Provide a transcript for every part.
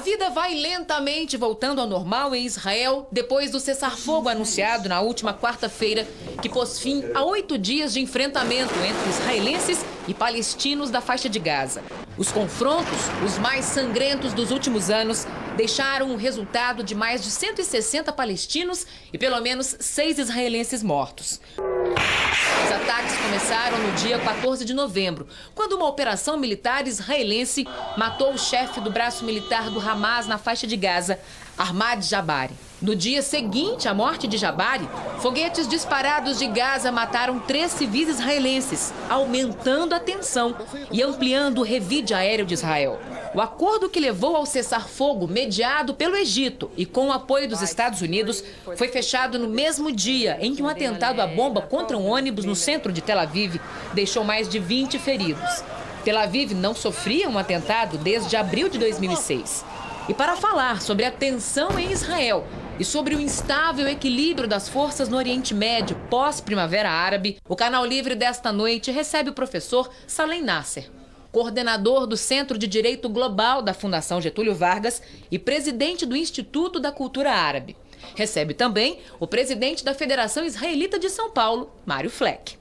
vida vai lentamente voltando ao normal em Israel depois do cessar-fogo anunciado na última quarta-feira, que pôs fim a 8 dias de enfrentamento entre israelenses e palestinos da faixa de Gaza. Os confrontos, os mais sangrentos dos últimos anos, deixaram um resultado de mais de 160 palestinos e pelo menos 6 israelenses mortos. Os ataques começaram no dia 14 de novembro, quando uma operação militar israelense matou o chefe do braço militar do Hamas na faixa de Gaza, Ahmad Jabari. No dia seguinte à morte de Jabari, foguetes disparados de Gaza mataram 3 civis israelenses, aumentando a tensão e ampliando o revide aéreo de Israel. O acordo que levou ao cessar-fogo, mediado pelo Egito e com o apoio dos Estados Unidos, foi fechado no mesmo dia em que um atentado à bomba contra um ônibus no centro de Tel Aviv deixou mais de 20 feridos. Tel Aviv não sofria um atentado desde abril de 2006. E para falar sobre a tensão em Israel e sobre o instável equilíbrio das forças no Oriente Médio pós-Primavera Árabe, o Canal Livre desta noite recebe o professor Salem Nasser, coordenador do Centro de Direito Global da Fundação Getúlio Vargas e presidente do Instituto da Cultura Árabe. Recebe também o presidente da Federação Israelita de São Paulo, Mário Fleck.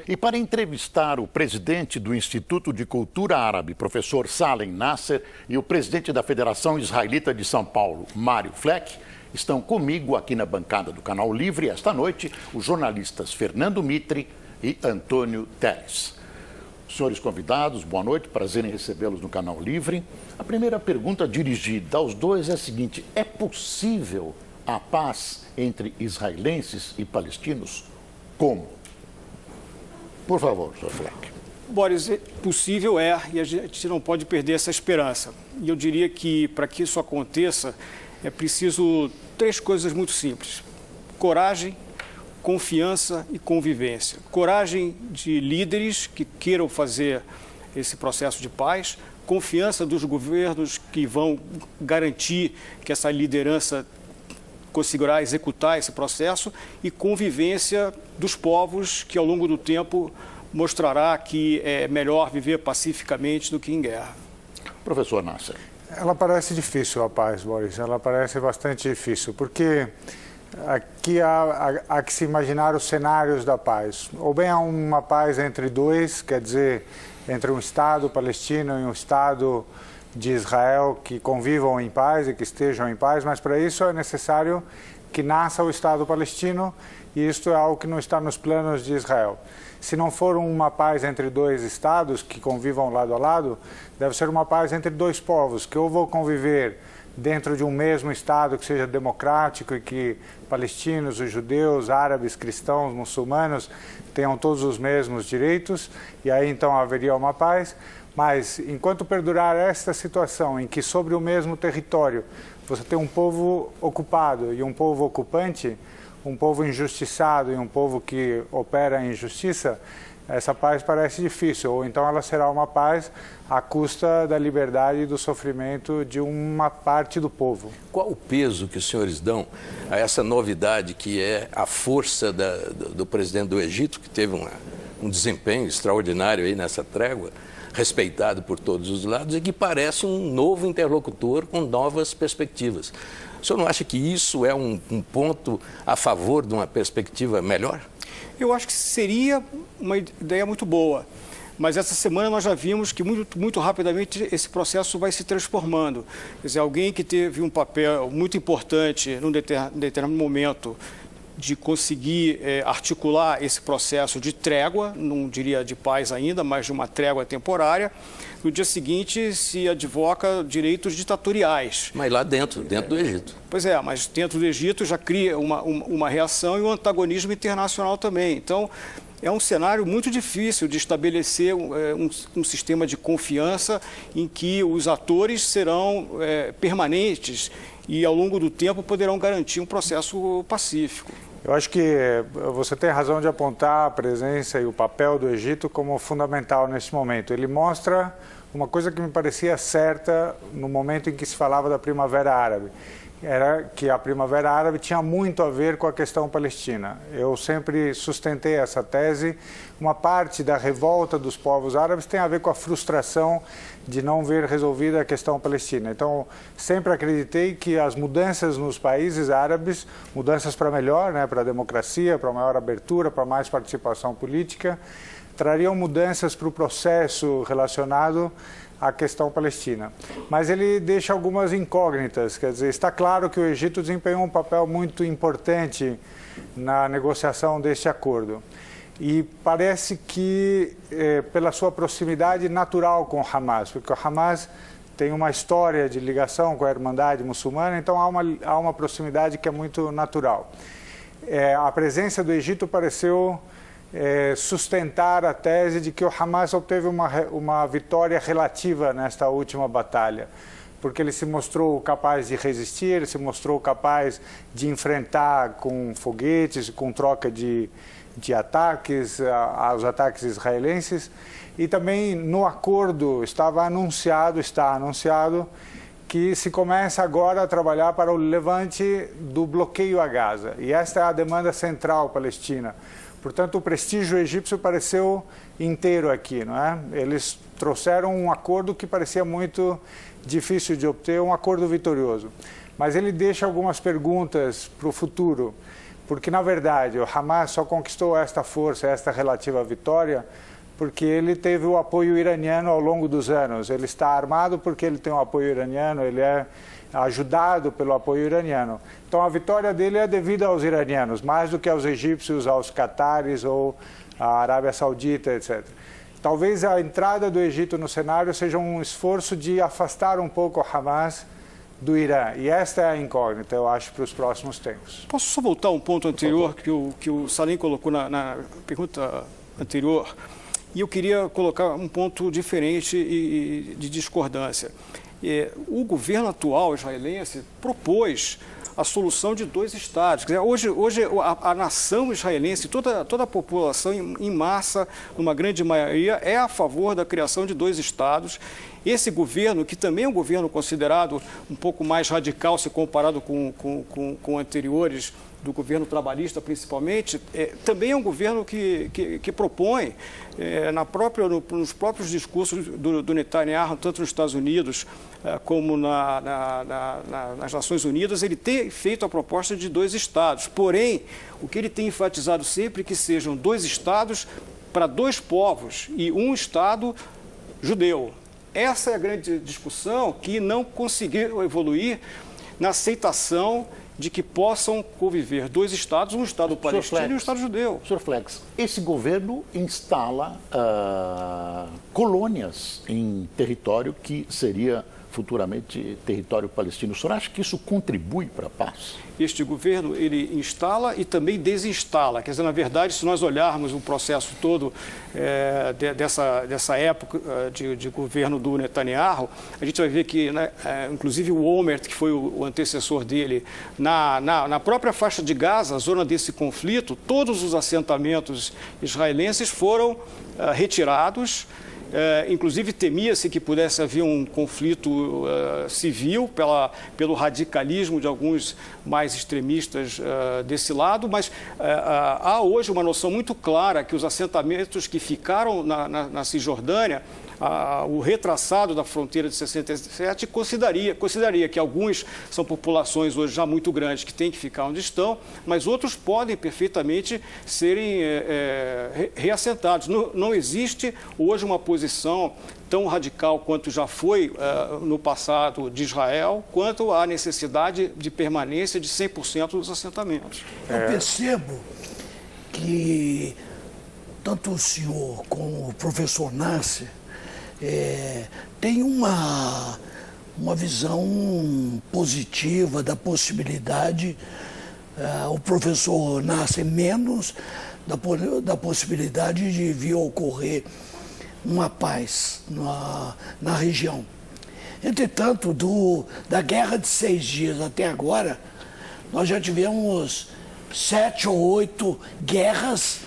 E para entrevistar o presidente do Instituto de Cultura Árabe, professor Salem Nasser, e o presidente da Federação Israelita de São Paulo, Mário Fleck, estão comigo aqui na bancada do Canal Livre esta noite os jornalistas Fernando Mitre e Antônio Teles. Senhores convidados, boa noite, prazer em recebê-los no Canal Livre. A primeira pergunta dirigida aos dois é a seguinte: é possível a paz entre israelenses e palestinos? Como? Por favor, Sr. Fleck. Boris, possível é, e a gente não pode perder essa esperança. E eu diria que, para que isso aconteça, é preciso 3 coisas muito simples: coragem, confiança e convivência. Coragem de líderes que queiram fazer esse processo de paz, confiança dos governos que vão garantir que essa liderança conseguirá executar esse processo, e convivência dos povos, que ao longo do tempo mostrará que é melhor viver pacificamente do que em guerra. Professor Nasser. Ela parece difícil, a paz, Boris. Ela parece bastante difícil, porque aqui há que se imaginar os cenários da paz. Ou bem há uma paz entre dois, quer dizer, entre um Estado palestino e um Estado de Israel que convivam em paz e que estejam em paz, mas para isso é necessário que nasça o Estado palestino, e isto é algo que não está nos planos de Israel. Se não for uma paz entre 2 estados que convivam lado a lado, deve ser uma paz entre 2 povos, que ou vão conviver dentro de um mesmo Estado que seja democrático e que palestinos, os judeus, árabes, cristãos, muçulmanos tenham todos os mesmos direitos, e aí então haveria uma paz. Mas, enquanto perdurar esta situação em que sobre o mesmo território você tem um povo ocupado e um povo ocupante, um povo injustiçado e um povo que opera em injustiça, essa paz parece difícil. Ou então ela será uma paz à custa da liberdade e do sofrimento de uma parte do povo. Qual o peso que os senhores dão a essa novidade que é a força do presidente do Egito, que teve um desempenho extraordinário aí nessa trégua, respeitado por todos os lados, e que parece um novo interlocutor com novas perspectivas? O senhor não acha que isso é um ponto a favor de uma perspectiva melhor? Eu acho que seria uma ideia muito boa, mas essa semana nós já vimos que muito rapidamente esse processo vai se transformando. Quer dizer, alguém que teve um papel muito importante num determinado momento de conseguir articular esse processo de trégua, não diria de paz ainda, mas de uma trégua temporária, no dia seguinte se advoca direitos ditatoriais. Mas lá dentro do Egito. Pois é, mas dentro do Egito já cria uma reação e um antagonismo internacional também. Então, é um cenário muito difícil de estabelecer um sistema de confiança em que os atores serão permanentes e, ao longo do tempo, poderão garantir um processo pacífico. Eu acho que você tem razão de apontar a presença e o papel do Egito como fundamental nesse momento. Ele mostra uma coisa que me parecia certa no momento em que se falava da Primavera Árabe, era que a Primavera Árabe tinha muito a ver com a questão palestina. Eu sempre sustentei essa tese. Uma parte da revolta dos povos árabes tem a ver com a frustração de não ver resolvida a questão palestina. Então, sempre acreditei que as mudanças nos países árabes, mudanças para melhor, né, para a democracia, para maior abertura, para mais participação política, trariam mudanças para o processo relacionado à questão palestina. Mas ele deixa algumas incógnitas, quer dizer, está claro que o Egito desempenhou um papel muito importante na negociação deste acordo. E parece que, pela sua proximidade natural com o Hamas, porque o Hamas tem uma história de ligação com a Irmandade Muçulmana, então há uma proximidade que é muito natural. A presença do Egito pareceu sustentar a tese de que o Hamas obteve uma vitória relativa nesta última batalha, porque ele se mostrou capaz de resistir, ele se mostrou capaz de enfrentar com foguetes, com troca de ataques aos ataques israelenses, e também no acordo está anunciado que se começa agora a trabalhar para o levante do bloqueio a Gaza, e esta é a demanda central palestina. Portanto, o prestígio egípcio pareceu inteiro aqui, não é? Eles trouxeram um acordo que parecia muito difícil de obter, um acordo vitorioso. Mas ele deixa algumas perguntas para o futuro, porque, na verdade, o Hamas só conquistou esta força, esta relativa vitória, porque ele teve o apoio iraniano ao longo dos anos. Ele está armado porque ele tem o apoio iraniano, ele é ajudado pelo apoio iraniano. Então, a vitória dele é devida aos iranianos, mais do que aos egípcios, aos catares ou à Arábia Saudita, etc. Talvez a entrada do Egito no cenário seja um esforço de afastar um pouco o Hamas do Irã. E esta é a incógnita, eu acho, para os próximos tempos. Posso só voltar a um ponto anterior que o Salim colocou na pergunta anterior? E eu queria colocar um ponto diferente e de discordância. O governo atual israelense propôs a solução de 2 estados. Quer dizer, hoje a nação israelense, toda a população em massa, numa grande maioria, é a favor da criação de 2 estados. Esse governo, que também é um governo considerado um pouco mais radical se comparado com anteriores, do governo trabalhista principalmente, também é um governo que propõe, nos próprios discursos do Netanyahu, tanto nos Estados Unidos como nas Nações Unidas, ele tem feito a proposta de 2 estados. Porém, o que ele tem enfatizado sempre é que sejam 2 estados para 2 povos e um estado judeu. Essa é a grande discussão que não conseguiu evoluir na aceitação de que possam conviver 2 estados, um estado palestino e um estado judeu. Sr. Flex, esse governo instala colônias em território que seria futuramente território palestino. O senhor acha que isso contribui para a paz? Este governo, ele instala e também desinstala. Quer dizer, na verdade, se nós olharmos o processo todo dessa época de governo do Netanyahu, a gente vai ver que, né, inclusive o Olmert, que foi o antecessor dele, na própria faixa de Gaza, zona desse conflito, todos os assentamentos israelenses foram retirados. Inclusive temia-se que pudesse haver um conflito civil pelo radicalismo de alguns mais extremistas desse lado, mas há hoje uma noção muito clara que os assentamentos que ficaram na Cisjordânia, o retraçado da fronteira de 67 consideraria que alguns são populações hoje já muito grandes que têm que ficar onde estão, mas outros podem perfeitamente serem reassentados. Não existe hoje uma posição tão radical quanto já foi no passado de Israel, quanto à necessidade de permanência de 100% dos assentamentos. Eu percebo que tanto o senhor como o professor Nasser tem uma visão positiva da possibilidade, o professor Nasser menos da possibilidade de vir a ocorrer uma paz na região. Entretanto, da Guerra de 6 Dias até agora, nós já tivemos 7 ou 8 guerras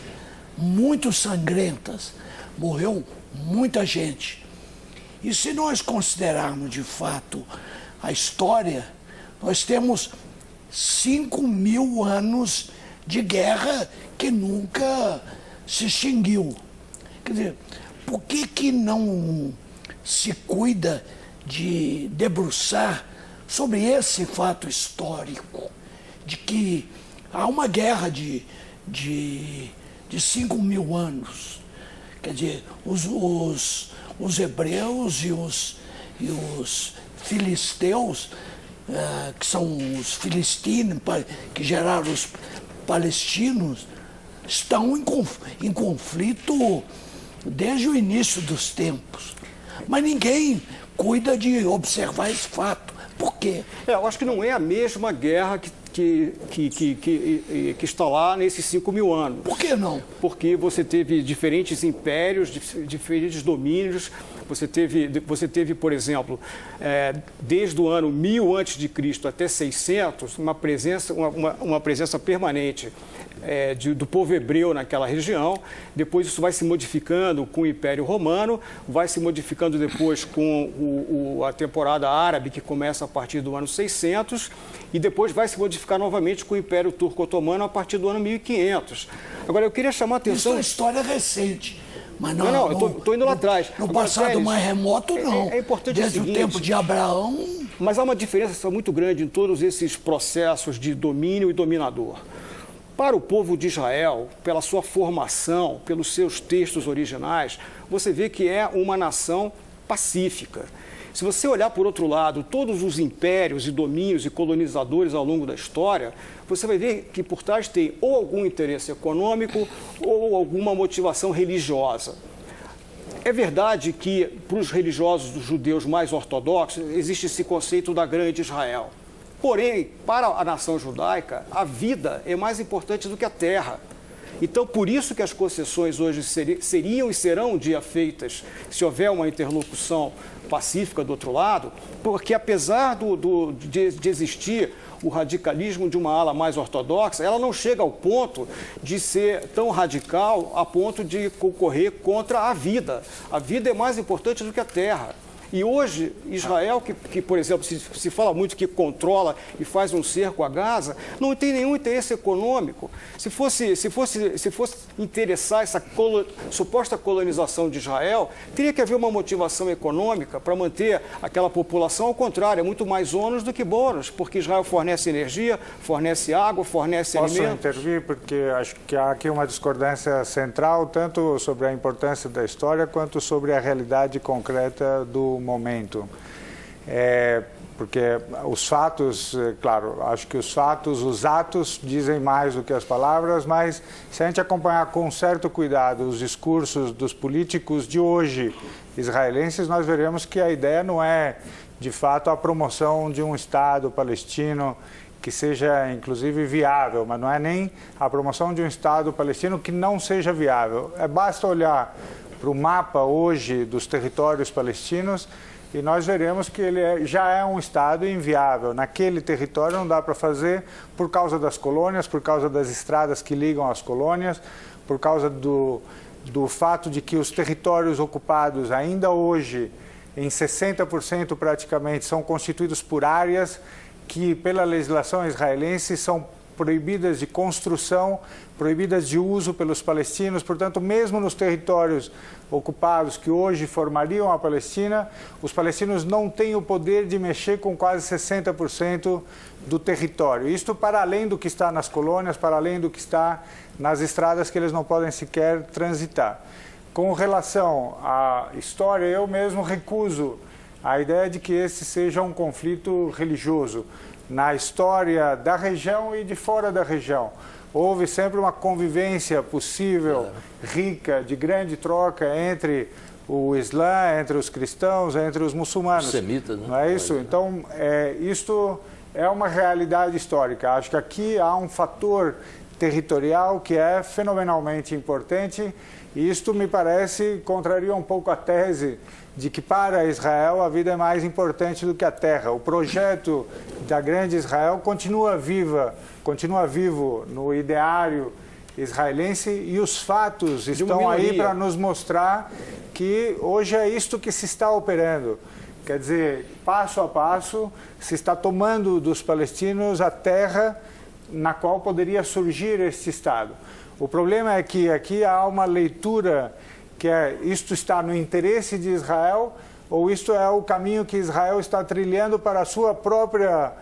muito sangrentas. Morreu muita gente. E se nós considerarmos, de fato, a história Nós temos 5.000 anos de guerra que nunca se extinguiu. Quer dizer, por que não se cuida de debruçar sobre esse fato histórico, de que há uma guerra de 5.000 anos? Quer dizer, os hebreus e os filisteus, que são os filistinos, que geraram os palestinos, estão em conflito desde o início dos tempos. Mas ninguém cuida de observar esse fato. Por quê? Eu acho que não é a mesma guerra que está lá nesses 5.000 anos. Por que não? Porque você teve diferentes impérios, diferentes domínios. Você teve, por exemplo, desde o ano 1000 a.C. até 600, uma presença permanente do povo hebreu naquela região. Depois isso vai se modificando com o Império Romano, vai se modificando depois com a temporada árabe, que começa a partir do ano 600, e depois vai se modificar novamente com o Império Turco-Otomano a partir do ano 1500. Agora, eu queria chamar a atenção... Isso é história recente. Mas não, eu estou indo lá atrás. No passado mais remoto, não. É importante desde o tempo de Abraão... Mas há uma diferença muito grande em todos esses processos de domínio e dominador. Para o povo de Israel, pela sua formação, pelos seus textos originais, você vê que é uma nação pacífica. Se você olhar por outro lado, todos os impérios e domínios e colonizadores ao longo da história, você vai ver que por trás tem ou algum interesse econômico ou alguma motivação religiosa. É verdade que, para os religiosos dos judeus mais ortodoxos, existe esse conceito da grande Israel. Porém, para a nação judaica, a vida é mais importante do que a terra. Então, por isso que as concessões hoje seriam e serão um dia feitas, se houver uma interlocução pacífica do outro lado, porque apesar de existir o radicalismo de uma ala mais ortodoxa, ela não chega ao ponto de ser tão radical a ponto de concorrer contra a vida. A vida é mais importante do que a terra. E hoje, Israel, que por exemplo, se fala muito que controla e faz um cerco a Gaza, não tem nenhum interesse econômico. Se fosse interessar essa suposta colonização de Israel, teria que haver uma motivação econômica para manter aquela população. Ao contrário, é muito mais ônus do que bônus, porque Israel fornece energia, fornece água, fornece alimentos. Posso intervir, porque acho que há aqui uma discordância central, tanto sobre a importância da história, quanto sobre a realidade concreta do momento. Porque os fatos, claro, acho que os fatos, os atos dizem mais do que as palavras, mas se a gente acompanhar com certo cuidado os discursos dos políticos de hoje israelenses, nós veremos que a ideia não é, de fato, a promoção de um Estado palestino que seja, inclusive, viável, mas não é nem a promoção de um Estado palestino que não seja viável. Basta olhar para o mapa hoje dos territórios palestinos e nós veremos que ele já é um Estado inviável. Naquele território não dá para fazer por causa das colônias, por causa das estradas que ligam as colônias, por causa do fato de que os territórios ocupados ainda hoje, em 60% praticamente, são constituídos por áreas que, pela legislação israelense, são proibidas de construção, proibidas de uso pelos palestinos. Portanto, mesmo nos territórios ocupados que hoje formariam a Palestina, os palestinos não têm o poder de mexer com quase 60% do território. Isto para além do que está nas colônias, para além do que está nas estradas que eles não podem sequer transitar. Com relação à história, eu mesmo recuso a ideia de que esse seja um conflito religioso. Na história da região e de fora da região, houve sempre uma convivência possível, rica, de grande troca entre o Islã, entre os cristãos, entre os muçulmanos. Os semitas, né? Não é isso? Então, isto é uma realidade histórica. Acho que aqui há um fator territorial que é fenomenalmente importante e isto, me parece, contraria um pouco a tese de que para Israel a vida é mais importante do que a terra. O projeto da grande Israel continua vivo no ideário israelense e os fatos estão aí para nos mostrar que hoje é isto que se está operando. Quer dizer, passo a passo, se está tomando dos palestinos a terra na qual poderia surgir este Estado. O problema é que aqui há uma leitura que isto está no interesse de Israel ou isto é o caminho que Israel está trilhando para a sua própria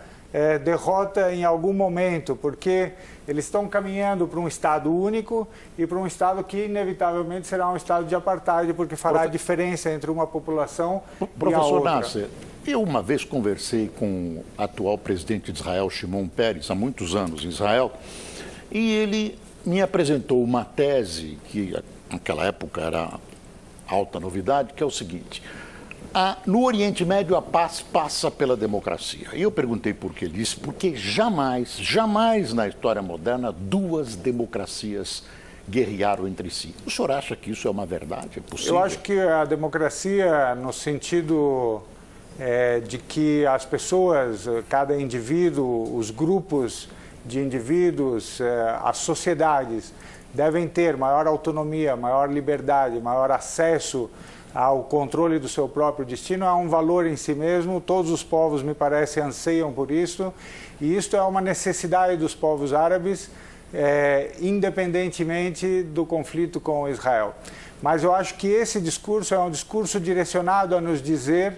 derrota em algum momento, porque eles estão caminhando para um Estado único e para um Estado que inevitavelmente será um Estado de apartheid, porque fará a diferença entre uma população e a outra. Professor Nasser, eu uma vez conversei com o atual presidente de Israel, Shimon Peres, há muitos anos em Israel, e ele me apresentou uma tese que naquela época era alta novidade, que é o seguinte: no Oriente Médio a paz passa pela democracia. E eu perguntei por que ele disse, porque jamais na história moderna duas democracias guerrearam entre si. O senhor acha que isso é uma verdade? É possível? Eu acho que a democracia, no sentido de que as pessoas, cada indivíduo, os grupos de indivíduos, as sociedades devem ter maior autonomia, maior liberdade, maior acesso ao controle do seu próprio destino, é um valor em si mesmo. Todos os povos, me parece, anseiam por isso, e isto é uma necessidade dos povos árabes, independentemente do conflito com Israel. Mas eu acho que esse discurso é um discurso direcionado a nos dizer,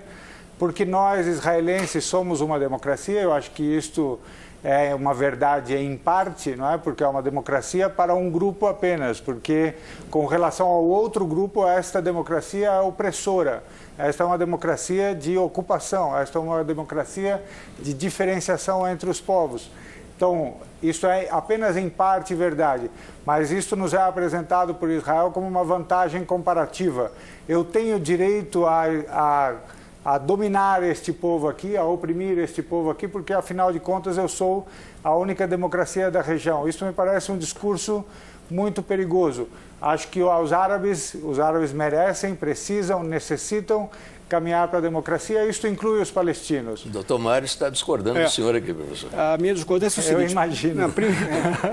porque nós, israelenses, somos uma democracia. Eu acho que isto é uma verdade em parte, não é? Porque é uma democracia para um grupo apenas, porque com relação ao outro grupo, esta democracia é opressora. Esta é uma democracia de ocupação, esta é uma democracia de diferenciação entre os povos. Então, isso é apenas em parte verdade, mas isso nos é apresentado por Israel como uma vantagem comparativa. Eu tenho direito a dominar este povo aqui, a oprimir este povo aqui, porque, afinal de contas, eu sou a única democracia da região. Isso me parece um discurso muito perigoso. Acho que os árabes merecem, precisam, necessitam caminhar para a democracia. Isto inclui os palestinos. O doutor Mário está discordando do senhor aqui, professor. A minha discordância é o seguinte... Eu imagino. Não,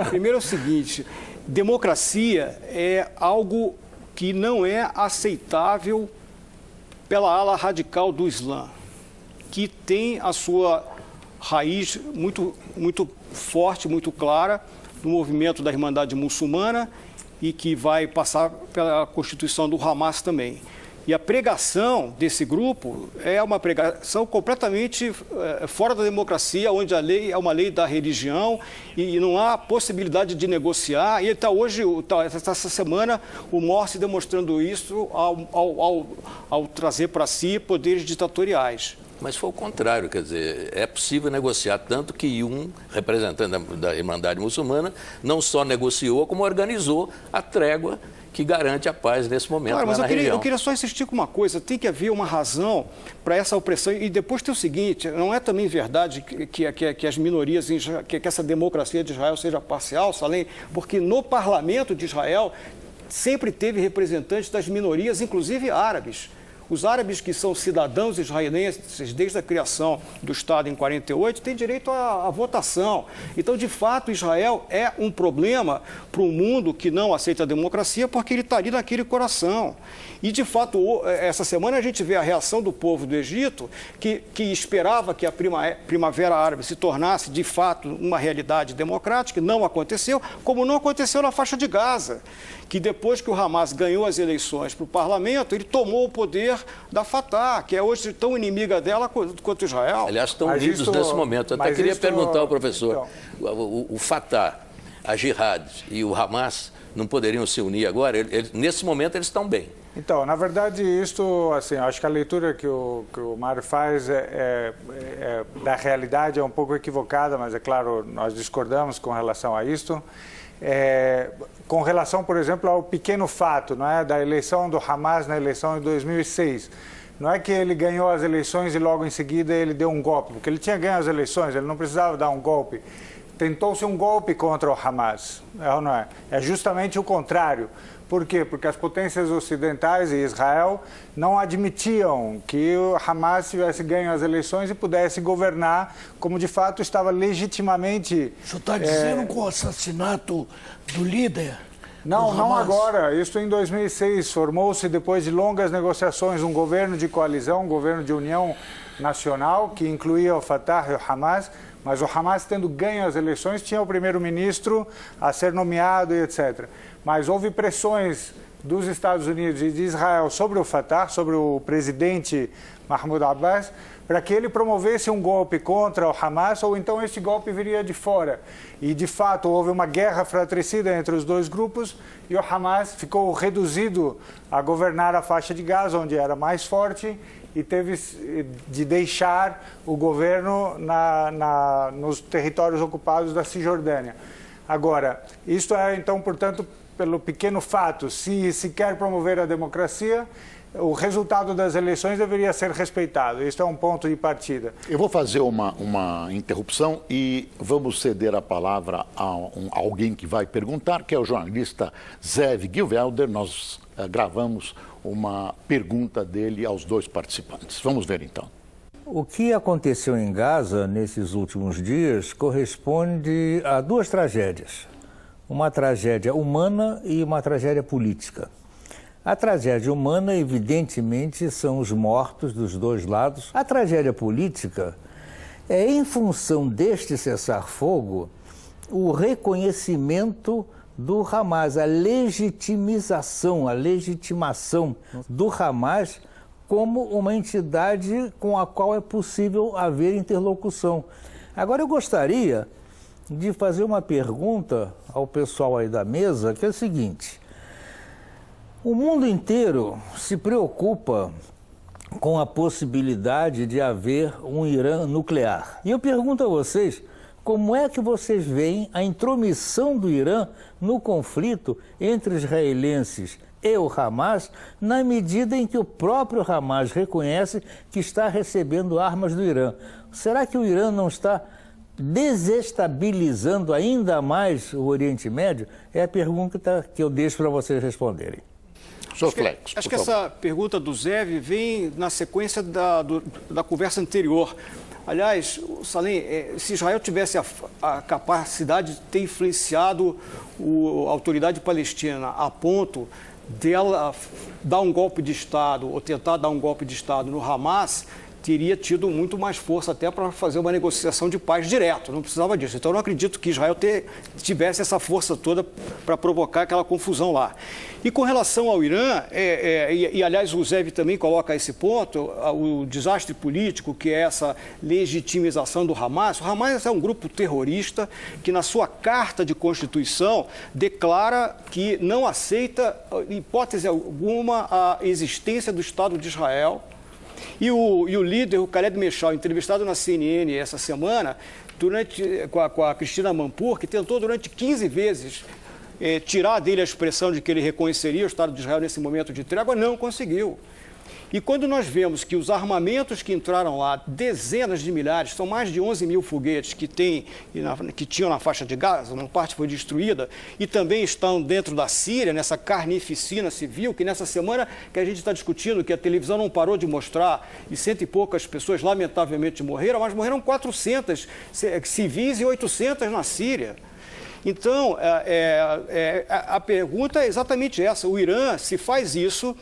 primeiro é o seguinte: democracia é algo que não é aceitável pela ala radical do Islã, que tem a sua raiz muito forte, muito clara, no movimento da Irmandade Muçulmana e que vai passar pela constituição do Hamas também. E a pregação desse grupo é uma pregação completamente fora da democracia, onde a lei é uma lei da religião e não há possibilidade de negociar. E está hoje, essa semana, o Morsi demonstrando isso ao trazer para si poderes ditatoriais. Mas foi o contrário, quer dizer, é possível negociar, tanto que um representante da Irmandade Muçulmana não só negociou, como organizou a trégua que garante a paz nesse momento, claro, mas lá na região. Eu queria só insistir com uma coisa: tem que haver uma razão para essa opressão. E depois tem o seguinte: não é também verdade que as minorias, que essa democracia de Israel seja parcial, porque no parlamento de Israel sempre teve representantes das minorias, inclusive árabes. Os árabes que são cidadãos israelenses desde a criação do Estado em 48 têm direito à votação. Então, de fato, Israel é um problema para um mundo que não aceita a democracia, porque ele está ali naquele coração. E, de fato, essa semana a gente vê a reação do povo do Egito, que esperava que a Primavera Árabe se tornasse, de fato, uma realidade democrática. Não aconteceu, como não aconteceu na faixa de Gaza, que depois que o Hamas ganhou as eleições para o parlamento, ele tomou o poder da Fatah, que é hoje tão inimiga dela quanto Israel. Aliás, estão unidos nesse momento. Eu até queria perguntar ao professor, o Fatah, a Jihad e o Hamas não poderiam se unir agora? Nesse momento eles estão bem. Então, na verdade, isto, assim, acho que a leitura que o Mário faz da realidade é um pouco equivocada, mas é claro, nós discordamos com relação a isto. Com relação, por exemplo, ao pequeno fato, não é, da eleição do Hamas na eleição de 2006. Não é que ele ganhou as eleições e logo em seguida ele deu um golpe, porque ele tinha ganho as eleições, ele não precisava dar um golpe. Tentou-se um golpe contra o Hamas, não é? É justamente o contrário. Por quê? Porque as potências ocidentais e Israel não admitiam que o Hamas tivesse ganho as eleições e pudesse governar como de fato estava legitimamente... O senhor está dizendo com o assassinato do líder Não agora. Isso em 2006. Formou-se, depois de longas negociações, um governo de coalizão, um governo de união nacional, que incluía o Fatah e o Hamas, mas o Hamas, tendo ganho as eleições, tinha o primeiro-ministro a ser nomeado e etc. Mas houve pressões dos Estados Unidos e de Israel sobre o Fatah, sobre o presidente Mahmoud Abbas, para que ele promovesse um golpe contra o Hamas, ou então este golpe viria de fora. E, de fato, houve uma guerra fratricida entre os dois grupos e o Hamas ficou reduzido a governar a faixa de Gaza, onde era mais forte, e teve de deixar o governo nos territórios ocupados da Cisjordânia. Agora, isto é, então, portanto, pelo pequeno fato, se quer promover a democracia, o resultado das eleições deveria ser respeitado. Isso é um ponto de partida. Eu vou fazer uma interrupção e vamos ceder a palavra a alguém que vai perguntar, que é o jornalista Zev Gilvelder. Nós gravamos uma pergunta dele aos dois participantes. Vamos ver então. O que aconteceu em Gaza nesses últimos dias corresponde a duas tragédias. Uma tragédia humana e uma tragédia política. A tragédia humana, evidentemente, são os mortos dos dois lados. A tragédia política é, em função deste cessar-fogo, o reconhecimento do Hamas, a legitimação do Hamas como uma entidade com a qual é possível haver interlocução. Agora, eu gostaria de fazer uma pergunta ao pessoal aí da mesa, que é o seguinte: o mundo inteiro se preocupa com a possibilidade de haver um Irã nuclear. E eu pergunto a vocês, como é que vocês veem a intromissão do Irã no conflito entre israelenses e o Hamas, na medida em que o próprio Hamas reconhece que está recebendo armas do Irã? Será que o Irã não está desestabilizando ainda mais o Oriente Médio? É a pergunta que eu deixo para vocês responderem. Acho que essa pergunta do Zev vem na sequência da conversa anterior. Aliás, Salim, se Israel tivesse a capacidade de ter influenciado a autoridade palestina a ponto dela dar um golpe de Estado ou tentar dar um golpe de Estado no Hamas, teria tido muito mais força até para fazer uma negociação de paz direto, não precisava disso. Então, eu não acredito que Israel tivesse essa força toda para provocar aquela confusão lá. E com relação ao Irã, aliás, o Zev também coloca esse ponto, o desastre político, que é essa legitimização do Hamas. O Hamas é um grupo terrorista que, na sua carta de Constituição, declara que não aceita, em hipótese alguma, a existência do Estado de Israel. E o líder, o Khaled Meshal, entrevistado na CNN essa semana, com a Cristina Manpour, que tentou durante 15 vezes tirar dele a expressão de que ele reconheceria o Estado de Israel nesse momento de trégua, não conseguiu. E quando nós vemos que os armamentos que entraram lá, dezenas de milhares, são mais de 11 mil foguetes que tinham na faixa de Gaza, uma parte foi destruída, e também estão dentro da Síria, nessa carnificina civil, que nessa semana que a gente está discutindo, que a televisão não parou de mostrar, e 100 e poucas pessoas lamentavelmente morreram, mas morreram 400 civis e 800 na Síria. Então, a pergunta é exatamente essa. O Irã, se faz isso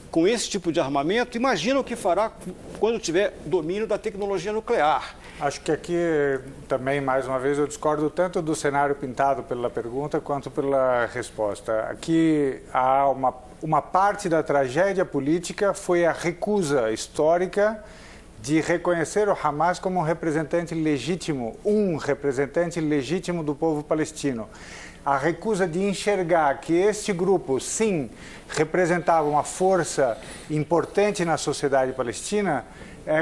com esse tipo de armamento, imagina o que fará quando tiver domínio da tecnologia nuclear. Acho que aqui também, mais uma vez, eu discordo tanto do cenário pintado pela pergunta quanto pela resposta. Aqui há uma parte da tragédia política foi a recusa histórica de reconhecer o Hamas como um representante legítimo do povo palestino. A recusa de enxergar que este grupo, sim, representava uma força importante na sociedade palestina,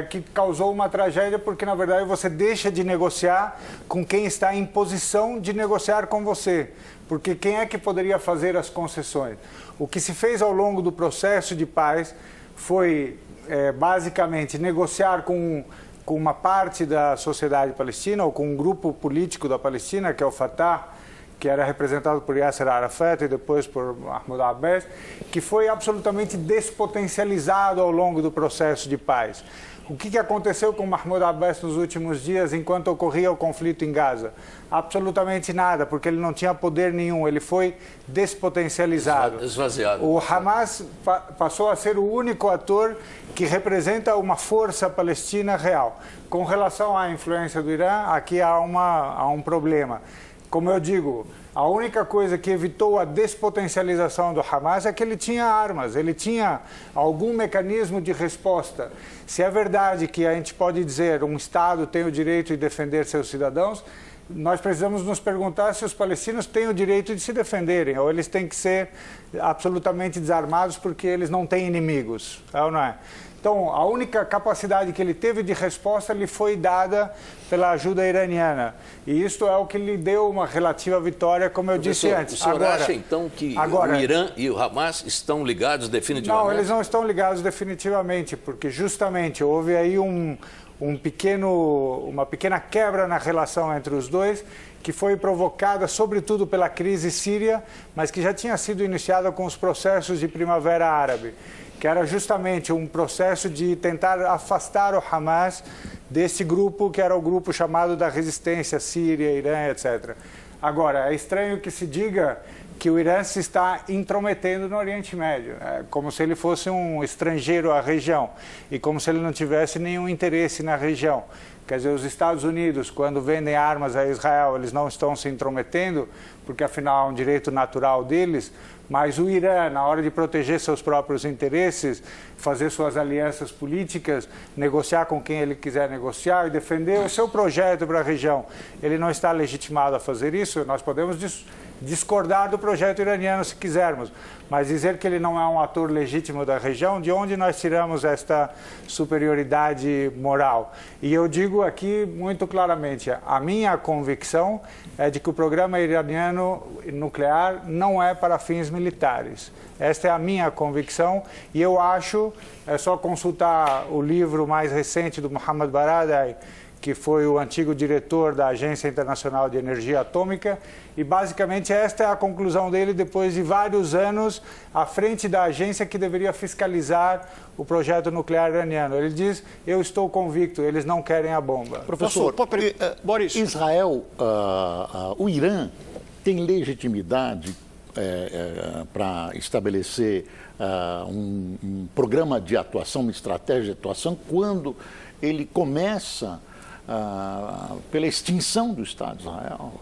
que causou uma tragédia, porque, na verdade, você deixa de negociar com quem está em posição de negociar com você. Porque quem é que poderia fazer as concessões? O que se fez ao longo do processo de paz foi, basicamente, negociar com uma parte da sociedade palestina, ou com um grupo político da Palestina, que é o Fatah, que era representado por Yasser Arafat e depois por Mahmoud Abbas, que foi absolutamente despotencializado ao longo do processo de paz. O que aconteceu com Mahmoud Abbas nos últimos dias enquanto ocorria o conflito em Gaza? Absolutamente nada, porque ele não tinha poder nenhum, ele foi despotencializado. Esvaziado. O Hamas passou a ser o único ator que representa uma força palestina real. Com relação à influência do Irã, aqui há um problema. Como eu digo, a única coisa que evitou a despotencialização do Hamas é que ele tinha armas, ele tinha algum mecanismo de resposta. Se é verdade que a gente pode dizer um Estado tem o direito de defender seus cidadãos, nós precisamos nos perguntar se os palestinos têm o direito de se defenderem, ou eles têm que ser absolutamente desarmados porque eles não têm inimigos, é ou não é? Então, a única capacidade que ele teve de resposta lhe foi dada pela ajuda iraniana. E isso é o que lhe deu uma relativa vitória, como eu disse antes. O senhor acha, então, que o Irã e o Hamas estão ligados definitivamente? Não, eles não estão ligados definitivamente, porque justamente houve aí uma pequena quebra na relação entre os dois, que foi provocada sobretudo pela crise síria, mas que já tinha sido iniciada com os processos de Primavera Árabe, que era justamente um processo de tentar afastar o Hamas desse grupo, que era o grupo chamado da resistência síria, Irã, etc. Agora, é estranho que se diga que o Irã se está intrometendo no Oriente Médio, como se ele fosse um estrangeiro à região e como se ele não tivesse nenhum interesse na região. Quer dizer, os Estados Unidos, quando vendem armas a Israel, eles não estão se intrometendo, porque afinal é um direito natural deles, mas o Irã, na hora de proteger seus próprios interesses, fazer suas alianças políticas, negociar com quem ele quiser negociar e defender o seu projeto para a região, ele não está legitimado a fazer isso. Nós podemos discordar do projeto iraniano se quisermos, mas dizer que ele não é um ator legítimo da região, de onde nós tiramos esta superioridade moral? E eu digo aqui muito claramente, a minha convicção é de que o programa iraniano nuclear não é para fins militares. Esta é a minha convicção e eu acho, é só consultar o livro mais recente do Mohammad Baradei, que foi o antigo diretor da Agência Internacional de Energia Atômica, e basicamente esta é a conclusão dele depois de vários anos à frente da agência que deveria fiscalizar o projeto nuclear iraniano. Ele diz, eu estou convicto, eles não querem a bomba. Professor, Boris, Israel, o Irã tem legitimidade para estabelecer um programa de atuação, uma estratégia de atuação, quando ele começa pela extinção do Estado de Israel?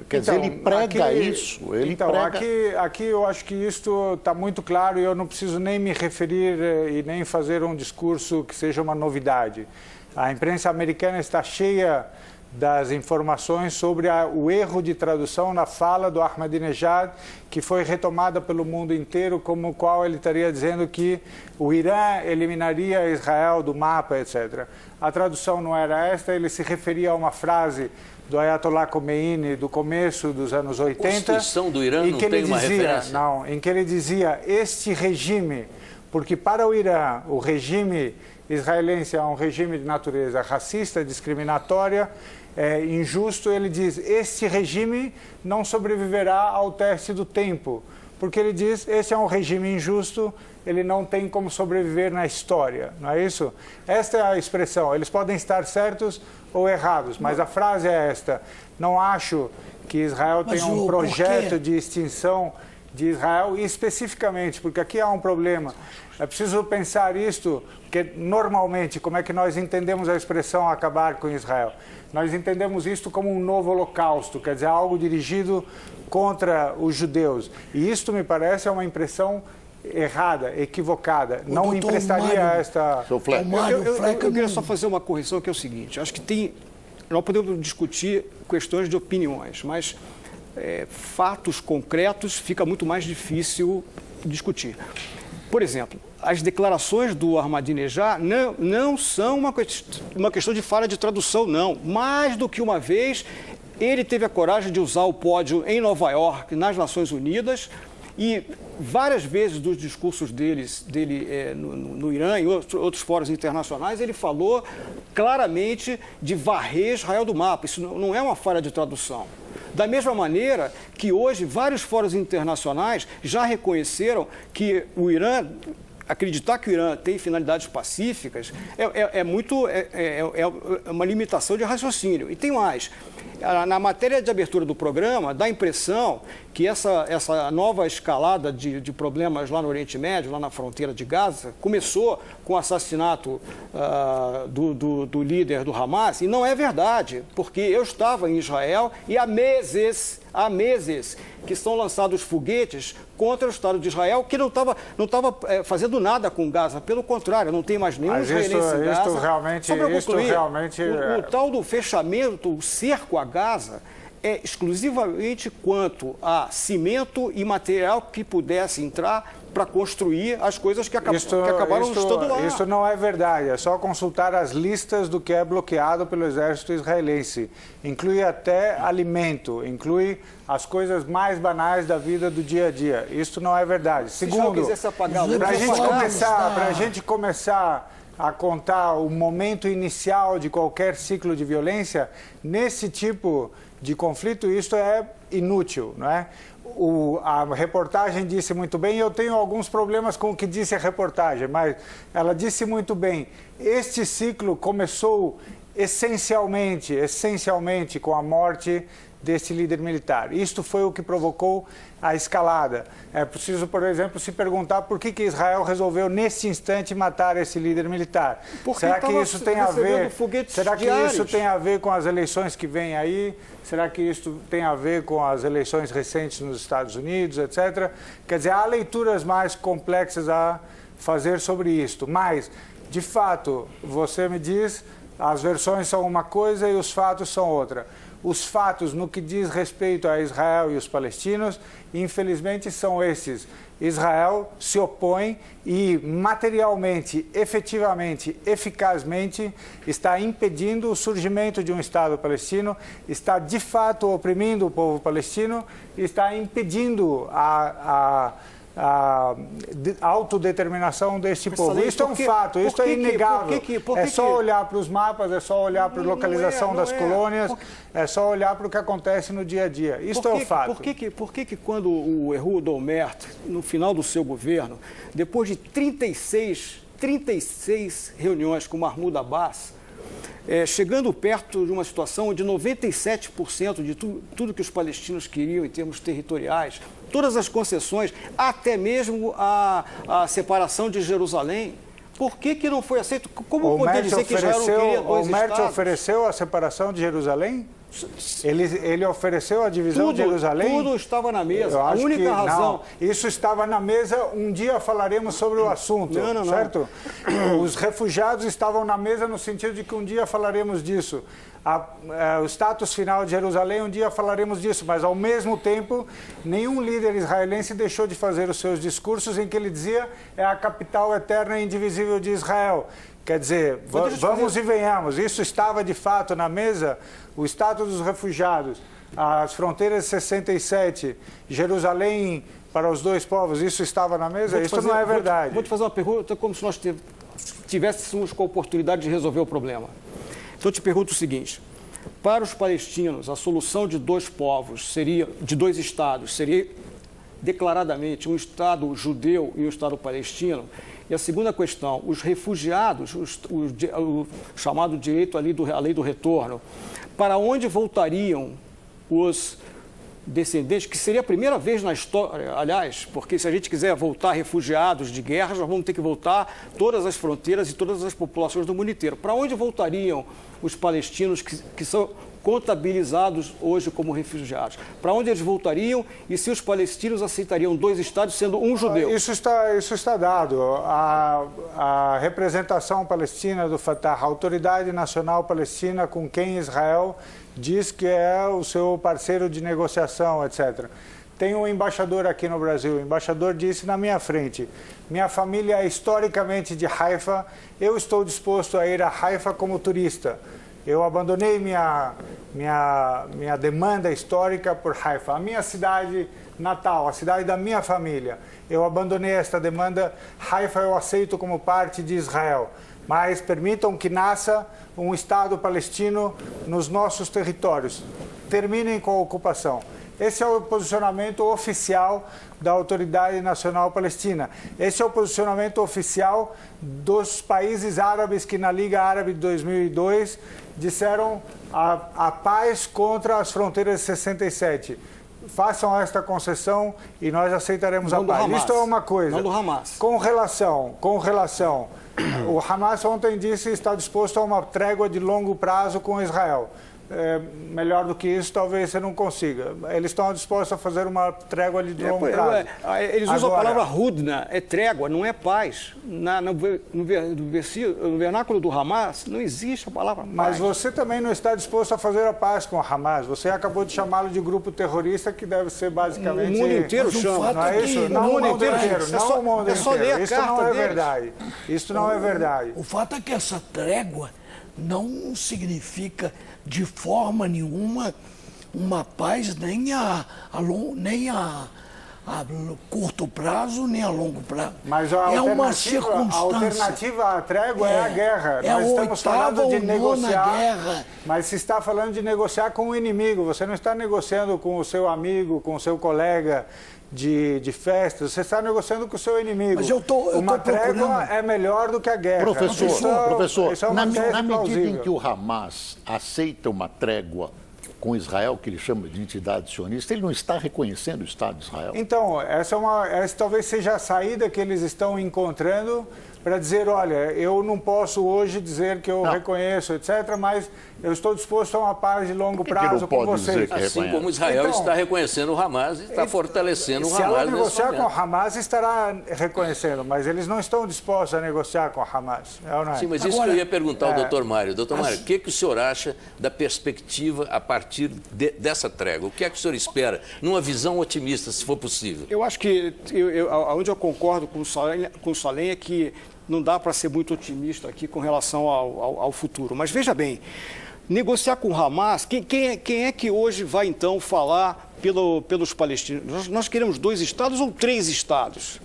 Quer dizer, ele prega isso. Ele prega... Aqui eu acho que isto está muito claro e eu não preciso nem me referir e nem fazer um discurso que seja uma novidade. A imprensa americana está cheia das informações sobre o erro de tradução na fala do Ahmadinejad, que foi retomada pelo mundo inteiro, como qual ele estaria dizendo que o Irã eliminaria Israel do mapa, etc. A tradução não era esta, ele se referia a uma frase do Ayatollah Khomeini do começo dos anos 80. A Constituição do Irã não tem uma referência? Não, em que ele dizia, este regime, porque para o Irã, o regime israelense é um regime de natureza racista, discriminatória, injusto, ele diz, este regime não sobreviverá ao teste do tempo, porque ele diz, esse é um regime injusto, ele não tem como sobreviver na história, não é isso? Esta é a expressão, eles podem estar certos ou errados, mas a frase é esta, não acho que Israel tenha um projeto de extinção de Israel, e especificamente, porque aqui há um problema, é preciso pensar isto, porque normalmente, como é que nós entendemos a expressão acabar com Israel? Nós entendemos isto como um novo holocausto, quer dizer, algo dirigido contra os judeus. E isto, me parece, é uma impressão errada, equivocada. Não emprestaria esta... Eu queria só fazer uma correção, que é o seguinte, acho que nós podemos discutir questões de opiniões, mas fatos concretos fica muito mais difícil discutir. Por exemplo, as declarações do Ahmadinejad não são uma questão de falha de tradução, não. Mais do que uma vez, ele teve a coragem de usar o pódio em Nova York, nas Nações Unidas, e várias vezes dos discursos dele no Irã e outros fóruns internacionais, ele falou claramente de varrer Israel do mapa. Isso não é uma falha de tradução. Da mesma maneira que hoje vários fóruns internacionais já reconheceram que o Irã acreditar que o Irã tem finalidades pacíficas é uma limitação de raciocínio. E tem mais. Na matéria de abertura do programa, dá a impressão que essa nova escalada de problemas lá no Oriente Médio, lá na fronteira de Gaza, começou com o assassinato do líder do Hamas, e não é verdade, porque eu estava em Israel e há meses que são lançados foguetes contra o Estado de Israel, que não estava fazendo nada com Gaza. Pelo contrário, não tem mais nenhum israelense em Gaza. O tal do fechamento, o cerco a Gaza, é exclusivamente quanto a cimento e material que pudesse entrar para construir as coisas que acabaram estando lá. Isso não é verdade, é só consultar as listas do que é bloqueado pelo exército israelense. Inclui até alimento, inclui as coisas mais banais da vida do dia a dia. Isso não é verdade. Segundo, para a gente começar a contar o momento inicial de qualquer ciclo de violência, nesse tipo de conflito, isso é inútil, não é? A reportagem disse muito bem, eu tenho alguns problemas com o que disse a reportagem, mas ela disse muito bem, este ciclo começou essencialmente com a morte desse líder militar. Isto foi o que provocou a escalada. É preciso, por exemplo, se perguntar por que Israel resolveu, nesse instante, matar esse líder militar. Será que isso tem a ver? Será que isso tem a ver com as eleições que vêm aí? Será que isso tem a ver com as eleições recentes nos Estados Unidos, etc.? Quer dizer, há leituras mais complexas a fazer sobre isto. Mas, de fato, você me diz, as versões são uma coisa e os fatos são outra. Os fatos, no que diz respeito a Israel e os palestinos, infelizmente são esses. Israel se opõe e materialmente, efetivamente, eficazmente está impedindo o surgimento de um Estado palestino, está de fato oprimindo o povo palestino, está impedindo a autodeterminação deste povo. Isso é um fato, isso é inegável. É só olhar para os mapas, é só olhar para a localização das colônias, é só olhar para o que acontece no dia a dia. Isso é o fato. Por que quando o Ehud Olmert, no final do seu governo, depois de 36 reuniões com Mahmoud Abbas, chegando perto de uma situação onde 97% de tudo que os palestinos queriam em termos territoriais, todas as concessões, até mesmo a separação de Jerusalém, por que não foi aceito? Como poder dizer que Israel não queria dois estados? O ofereceu a separação de Jerusalém? Ele ofereceu a divisão de Jerusalém? Tudo estava na mesa. A única razão... Não, isso estava na mesa, um dia falaremos sobre o assunto, certo? Os refugiados estavam na mesa no sentido de que um dia falaremos disso. O status final de Jerusalém, um dia falaremos disso, mas ao mesmo tempo, nenhum líder israelense deixou de fazer os seus discursos em que ele dizia é a capital eterna e indivisível de Israel. Quer dizer, vamos e venhamos, isso estava de fato na mesa, o status dos refugiados, as fronteiras de 67, Jerusalém para os dois povos, isso estava na mesa? Isso não é verdade. Vou te fazer uma pergunta como se nós tivéssemos com a oportunidade de resolver o problema. Então eu te pergunto o seguinte, para os palestinos, a solução de dois povos, de dois estados, seria declaradamente um Estado judeu e um Estado palestino? E a segunda questão, os refugiados, o chamado direito à lei do retorno, para onde voltariam os descendentes, que seria a primeira vez na história, aliás, porque se a gente quiser voltar refugiados de guerras, nós vamos ter que voltar todas as fronteiras e todas as populações do mundo inteiro. Para onde voltariam os palestinos que são contabilizados hoje como refugiados? Para onde eles voltariam e se os palestinos aceitariam dois estados sendo um judeu? Isso está dado. A representação palestina do Fatah, a Autoridade Nacional Palestina, com quem Israel diz que é o seu parceiro de negociação, etc. Tem um embaixador aqui no Brasil, o embaixador disse na minha frente, minha família é historicamente de Haifa, eu estou disposto a ir a Haifa como turista. Eu abandonei minha demanda histórica por Haifa, a minha cidade natal, a cidade da minha família. Eu abandonei esta demanda, Haifa eu aceito como parte de Israel, mas permitam que nasça um Estado palestino nos nossos territórios. Terminem com a ocupação. Esse é o posicionamento oficial da Autoridade Nacional Palestina. Esse é o posicionamento oficial dos países árabes que na Liga Árabe de 2002 disseram a paz contra as fronteiras de 67. Façam esta concessão e nós aceitaremos a paz. Isto é uma coisa. Não do Hamas. Com relação, o Hamas ontem disse que está disposto a uma trégua de longo prazo com Israel. Melhor do que isso, talvez você não consiga. Eles estão dispostos a fazer uma trégua de longo prazo. Eles usam a palavra hudna, é trégua, não é paz. No vernáculo do Hamas não existe a palavra paz. Mas você também não está disposto a fazer a paz com o Hamas. Você acabou de chamá-lo de grupo terrorista, que deve ser basicamente... O mundo inteiro chama. Não é isso? Não o mundo inteiro. Não o mundo inteiro. É só ler a isso carta não é deles. verdade. Isso não é verdade. O fato é que essa trégua não significa de forma nenhuma uma paz nem a curto prazo, nem a longo prazo. Mas é uma circunstância. A alternativa à trégua é a guerra. É Nós estamos falando de negociar. Guerra. Mas se está falando de negociar com o inimigo. Você não está negociando com o seu amigo, com o seu colega de festa. Você está negociando com o seu inimigo. Mas eu tô trégua é melhor do que a guerra. Professor, isso é na medida plausível. em que o Hamas aceita uma trégua com Israel, que ele chama de entidade sionista, ele não está reconhecendo o Estado de Israel? Então, essa talvez seja a saída que eles estão encontrando para dizer, olha, eu não posso hoje dizer que eu reconheço, etc., mas eu estou disposto a uma paz de longo prazo com vocês. Assim como Israel está reconhecendo o Hamas e está fortalecendo o Hamas. Se ela negociar com o Hamas, estará reconhecendo, mas eles não estão dispostos a negociar com o Hamas. Não é? Sim, mas isso que eu ia perguntar ao doutor Mário. Doutor Mário, o que o senhor acha da perspectiva a partir dessa trégua? O que é que o senhor espera, numa visão otimista, se for possível? Eu acho que, onde eu concordo com o Salem é que não dá para ser muito otimista aqui com relação ao futuro. Mas veja bem, negociar com o Hamas, quem é que hoje vai então falar pelos palestinos? Nós queremos 2 estados ou 3 estados?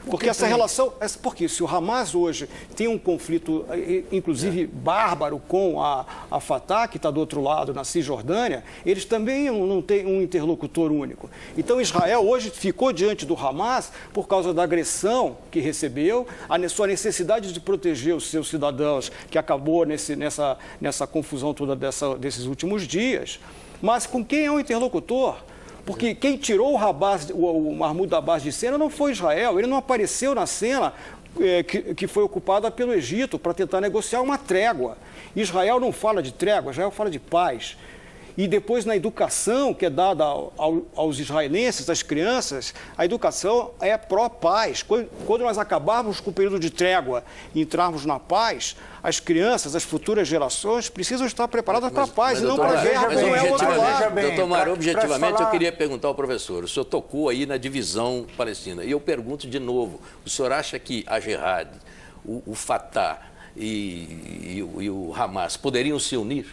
Porque essa relação... Porque se o Hamas hoje tem um conflito, inclusive bárbaro, com a Fatah, que está do outro lado, na Cisjordânia, eles também não têm um interlocutor único. Então Israel hoje ficou diante do Hamas por causa da agressão que recebeu, a sua necessidade de proteger os seus cidadãos, que acabou nessa confusão toda desses últimos dias. Mas com quem é o interlocutor? Porque quem tirou o Mahmoud Abbas de cena não foi Israel, ele não apareceu na cena que foi ocupada pelo Egito para tentar negociar uma trégua. Israel não fala de trégua, Israel fala de paz. E depois, na educação que é dada aos israelenses, às crianças, a educação é pró-paz. Quando nós acabarmos com o período de trégua e entrarmos na paz, as crianças, as futuras gerações, precisam estar preparadas para a paz e não para a guerra. Mas doutor Mário, objetivamente, eu queria perguntar ao professor. O senhor tocou aí na divisão palestina. E eu pergunto de novo, o senhor acha que a Jihad, o Fatah e o Hamas poderiam se unir?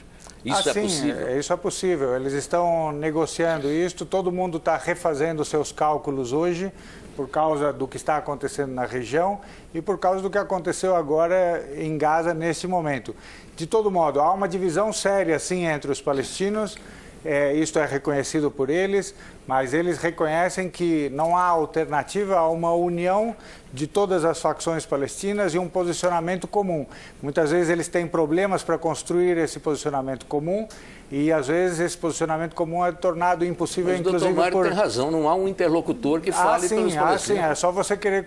Isso é possível? Isso é possível. Eles estão negociando isso. Todo mundo está refazendo seus cálculos hoje por causa do que está acontecendo na região e por causa do que aconteceu agora em Gaza nesse momento. De todo modo, há uma divisão séria, sim, entre os palestinos. Isto é reconhecido por eles, mas eles reconhecem que não há alternativa a uma união de todas as facções palestinas e um posicionamento comum. Muitas vezes eles têm problemas para construir esse posicionamento comum e, às vezes, esse posicionamento comum é tornado impossível, inclusive, por... Mas o doutor Mário tem razão, não há um interlocutor que fale pelos palestinos. Sim, é só você querer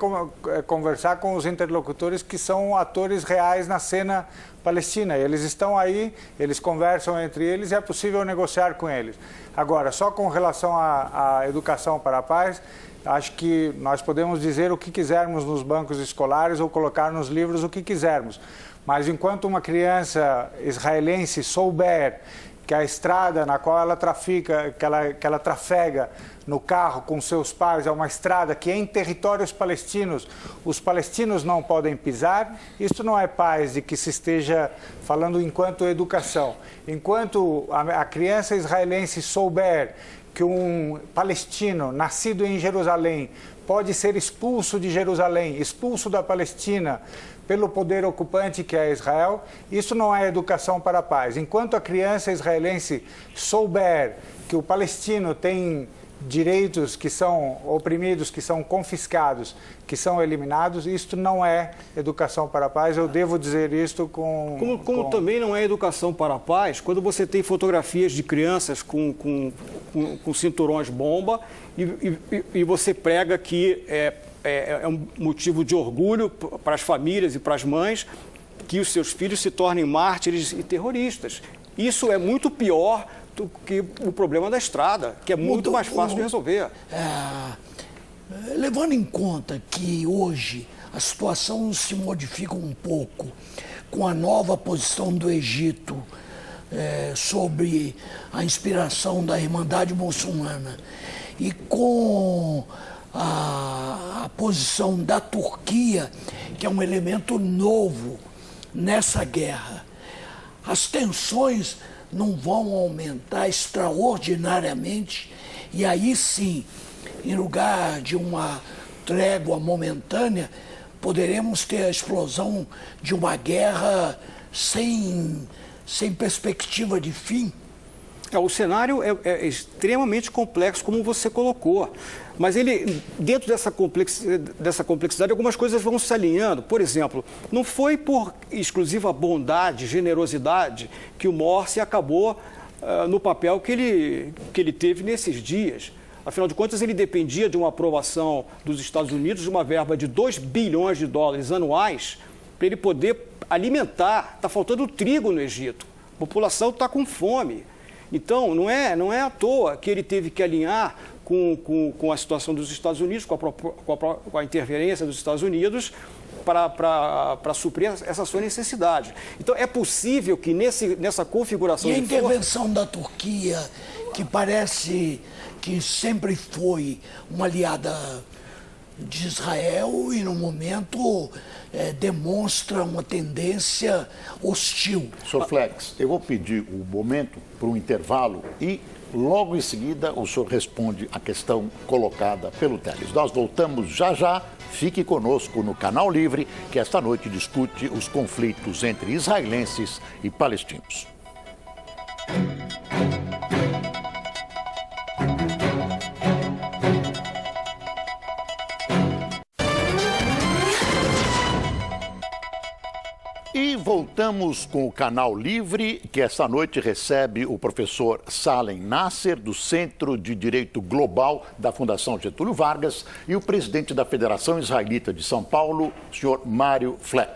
conversar com os interlocutores que são atores reais na cena palestina. Eles estão aí, eles conversam entre eles e é possível negociar com eles. Agora, só com relação à educação para a paz, acho que nós podemos dizer o que quisermos nos bancos escolares ou colocar nos livros o que quisermos. Mas enquanto uma criança israelense souber que a estrada na qual ela trafica, que ela trafega no carro com seus pais é uma estrada que em territórios palestinos os palestinos não podem pisar, isso não é paz de que se esteja falando enquanto educação. Enquanto a criança israelense souber que um palestino nascido em Jerusalém pode ser expulso de Jerusalém, expulso da Palestina pelo poder ocupante que é Israel, isso não é educação para a paz. Enquanto a criança israelense souber que o palestino tem direitos que são oprimidos, que são confiscados, que são eliminados, isto não é educação para a paz. Eu devo dizer isto Como também não é educação para a paz quando você tem fotografias de crianças com cinturões bomba e você prega que é um motivo de orgulho para as famílias e para as mães que os seus filhos se tornem mártires e terroristas. Isso é muito pior do que o problema da estrada, que é muito mais fácil de resolver. Levando em conta que hoje a situação se modifica um pouco com a nova posição do Egito sobre a inspiração da Irmandade Muçulmana e com a posição da Turquia, que é um elemento novo nessa guerra, as tensões não vão aumentar extraordinariamente e aí sim, em lugar de uma trégua momentânea, poderemos ter a explosão de uma guerra sem perspectiva de fim. O cenário é extremamente complexo, como você colocou. Mas ele, dentro dessa complexidade, algumas coisas vão se alinhando. Por exemplo, não foi por exclusiva bondade, generosidade, que o Morsi acabou no papel que ele teve nesses dias. Afinal de contas, ele dependia de uma aprovação dos Estados Unidos de uma verba de 2 bilhões de dólares anuais para ele poder alimentar. Está faltando trigo no Egito. A população está com fome. Então, não é à toa que ele teve que alinhar com a situação dos Estados Unidos, com a interferência dos Estados Unidos, para suprir essa sua necessidade. Então, é possível que nessa configuração de força... E a intervenção da Turquia, que parece que sempre foi uma aliada de Israel e, no momento, demonstra uma tendência hostil. Sr. Flex, eu vou pedir o momento para um intervalo e, logo em seguida, o senhor responde a questão colocada pelo Teles. Nós voltamos já já. Fique conosco no Canal Livre, que esta noite discute os conflitos entre israelenses e palestinos. E voltamos com o Canal Livre, que esta noite recebe o professor Salem Nasser, do Centro de Direito Global da Fundação Getúlio Vargas, e o presidente da Federação Israelita de São Paulo, o senhor Mário Fleck.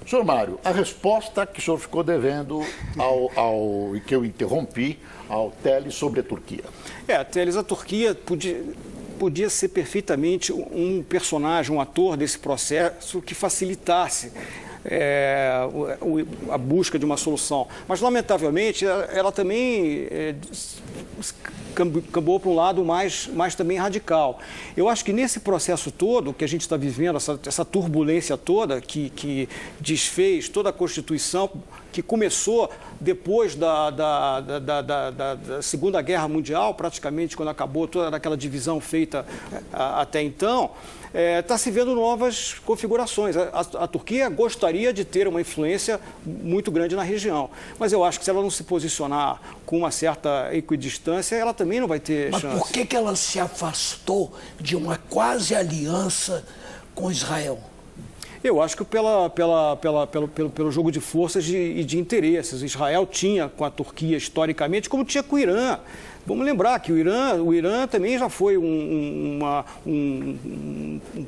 Senhor Mário, a resposta que o senhor ficou devendo que eu interrompi ao Teles sobre a Turquia. Teles, a Turquia podia ser perfeitamente um personagem, um ator desse processo que facilitasse a busca de uma solução. Mas, lamentavelmente, ela também cambou para um lado mais também radical. Eu acho que nesse processo todo que a gente está vivendo, essa turbulência toda que desfez toda a Constituição, que começou depois da Segunda Guerra Mundial, praticamente, quando acabou toda aquela divisão feita até então, está se vendo novas configurações. A Turquia gostaria de ter uma influência muito grande na região, mas eu acho que se ela não se posicionar com uma certa equidistância, ela também não vai ter chance. Mas por que ela se afastou de uma quase aliança com Israel? Eu acho que pelo jogo de forças e de interesses. Israel tinha com a Turquia, historicamente, como tinha com o Irã. Vamos lembrar que o Irã também já foi um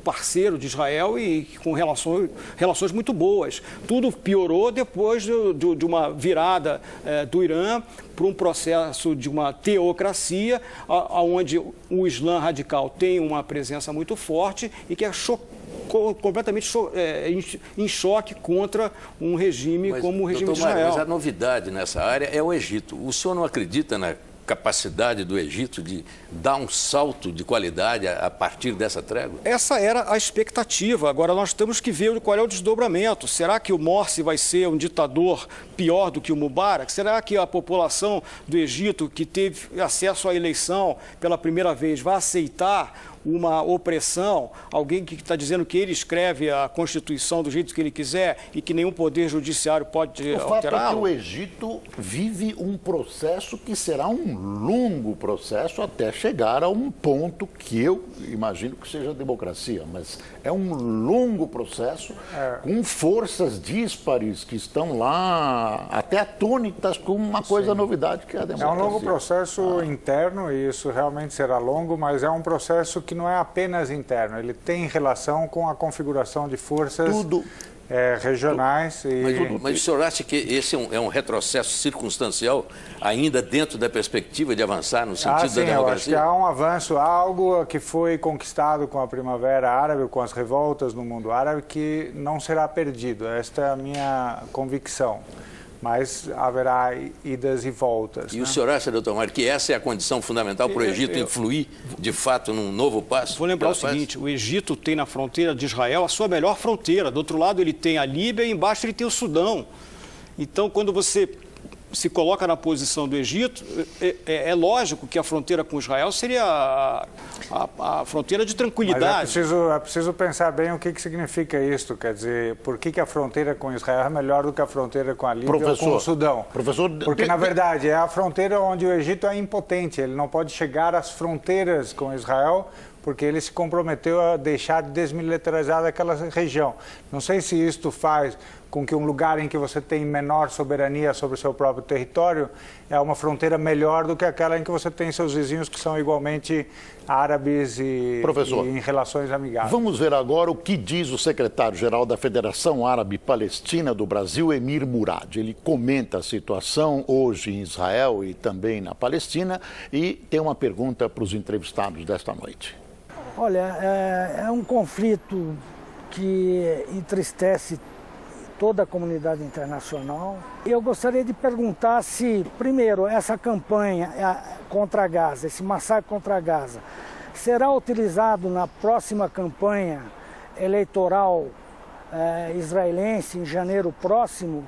parceiro de Israel e com relações muito boas. Tudo piorou depois de uma virada do Irã para um processo de uma teocracia, onde o Islã radical tem uma presença muito forte e que é completamente em choque contra um regime como o regime de Israel. Mas a novidade nessa área é o Egito. O senhor não acredita na capacidade do Egito de dar um salto de qualidade a partir dessa trégua? Essa era a expectativa. Agora nós temos que ver qual é o desdobramento. Será que o Morsi vai ser um ditador pior do que o Mubarak? Será que a população do Egito, que teve acesso à eleição pela primeira vez, vai aceitar uma opressão, alguém que está dizendo que ele escreve a Constituição do jeito que ele quiser e que nenhum poder judiciário pode alterá-lo? O fato é que o Egito vive um processo que será um longo processo até chegar a um ponto que eu imagino que seja a democracia, mas é um longo processo com forças díspares que estão lá até atônitas com uma coisa novidade que é a democracia. É um longo processo interno e isso realmente será longo, mas é um processo que não é apenas interno, ele tem relação com a configuração de forças regionais. Mas o senhor acha que esse é um retrocesso circunstancial, ainda dentro da perspectiva de avançar no sentido da democracia? Eu acho que há um avanço, algo que foi conquistado com a Primavera Árabe, com as revoltas no mundo árabe, que não será perdido. Esta é a minha convicção. Mas haverá idas e voltas. E o senhor acha, doutor Mário, que essa é a condição fundamental para o Egito influir, de fato, num novo passo? Vou lembrar o seguinte, o Egito tem na fronteira de Israel a sua melhor fronteira. Do outro lado ele tem a Líbia e embaixo ele tem o Sudão. Então, quando você se coloca na posição do Egito, é lógico que a fronteira com Israel seria a fronteira de tranquilidade. Mas é preciso pensar bem o que significa isso. Quer dizer, por que a fronteira com Israel é melhor do que a fronteira com a Líbia ou com o Sudão? Porque, na verdade, é a fronteira onde o Egito é impotente. Ele não pode chegar às fronteiras com Israel porque ele se comprometeu a deixar de desmilitarizar aquela região. Não sei se isto faz com que um lugar em que você tem menor soberania sobre o seu próprio território é uma fronteira melhor do que aquela em que você tem seus vizinhos que são igualmente árabes e em relações amigáveis. Vamos ver agora o que diz o secretário-geral da Federação Árabe Palestina do Brasil, Emir Murad. Ele comenta a situação hoje em Israel e também na Palestina e tem uma pergunta para os entrevistados desta noite. Olha, é um conflito que entristece toda a comunidade internacional. Eu gostaria de perguntar se, primeiro, essa campanha contra Gaza, esse massacre contra Gaza, será utilizado na próxima campanha eleitoral israelense em janeiro próximo,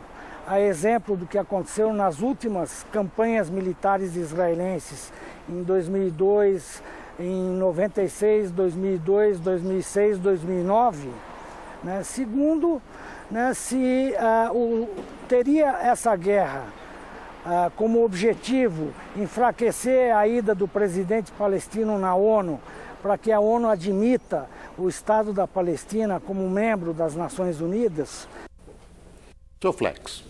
a exemplo do que aconteceu nas últimas campanhas militares israelenses em 2002, em 96, 2002, 2006, 2009. Né? Segundo, né, se teria essa guerra como objetivo enfraquecer a ida do presidente palestino na ONU, para que a ONU admita o Estado da Palestina como membro das Nações Unidas? Seu Flex.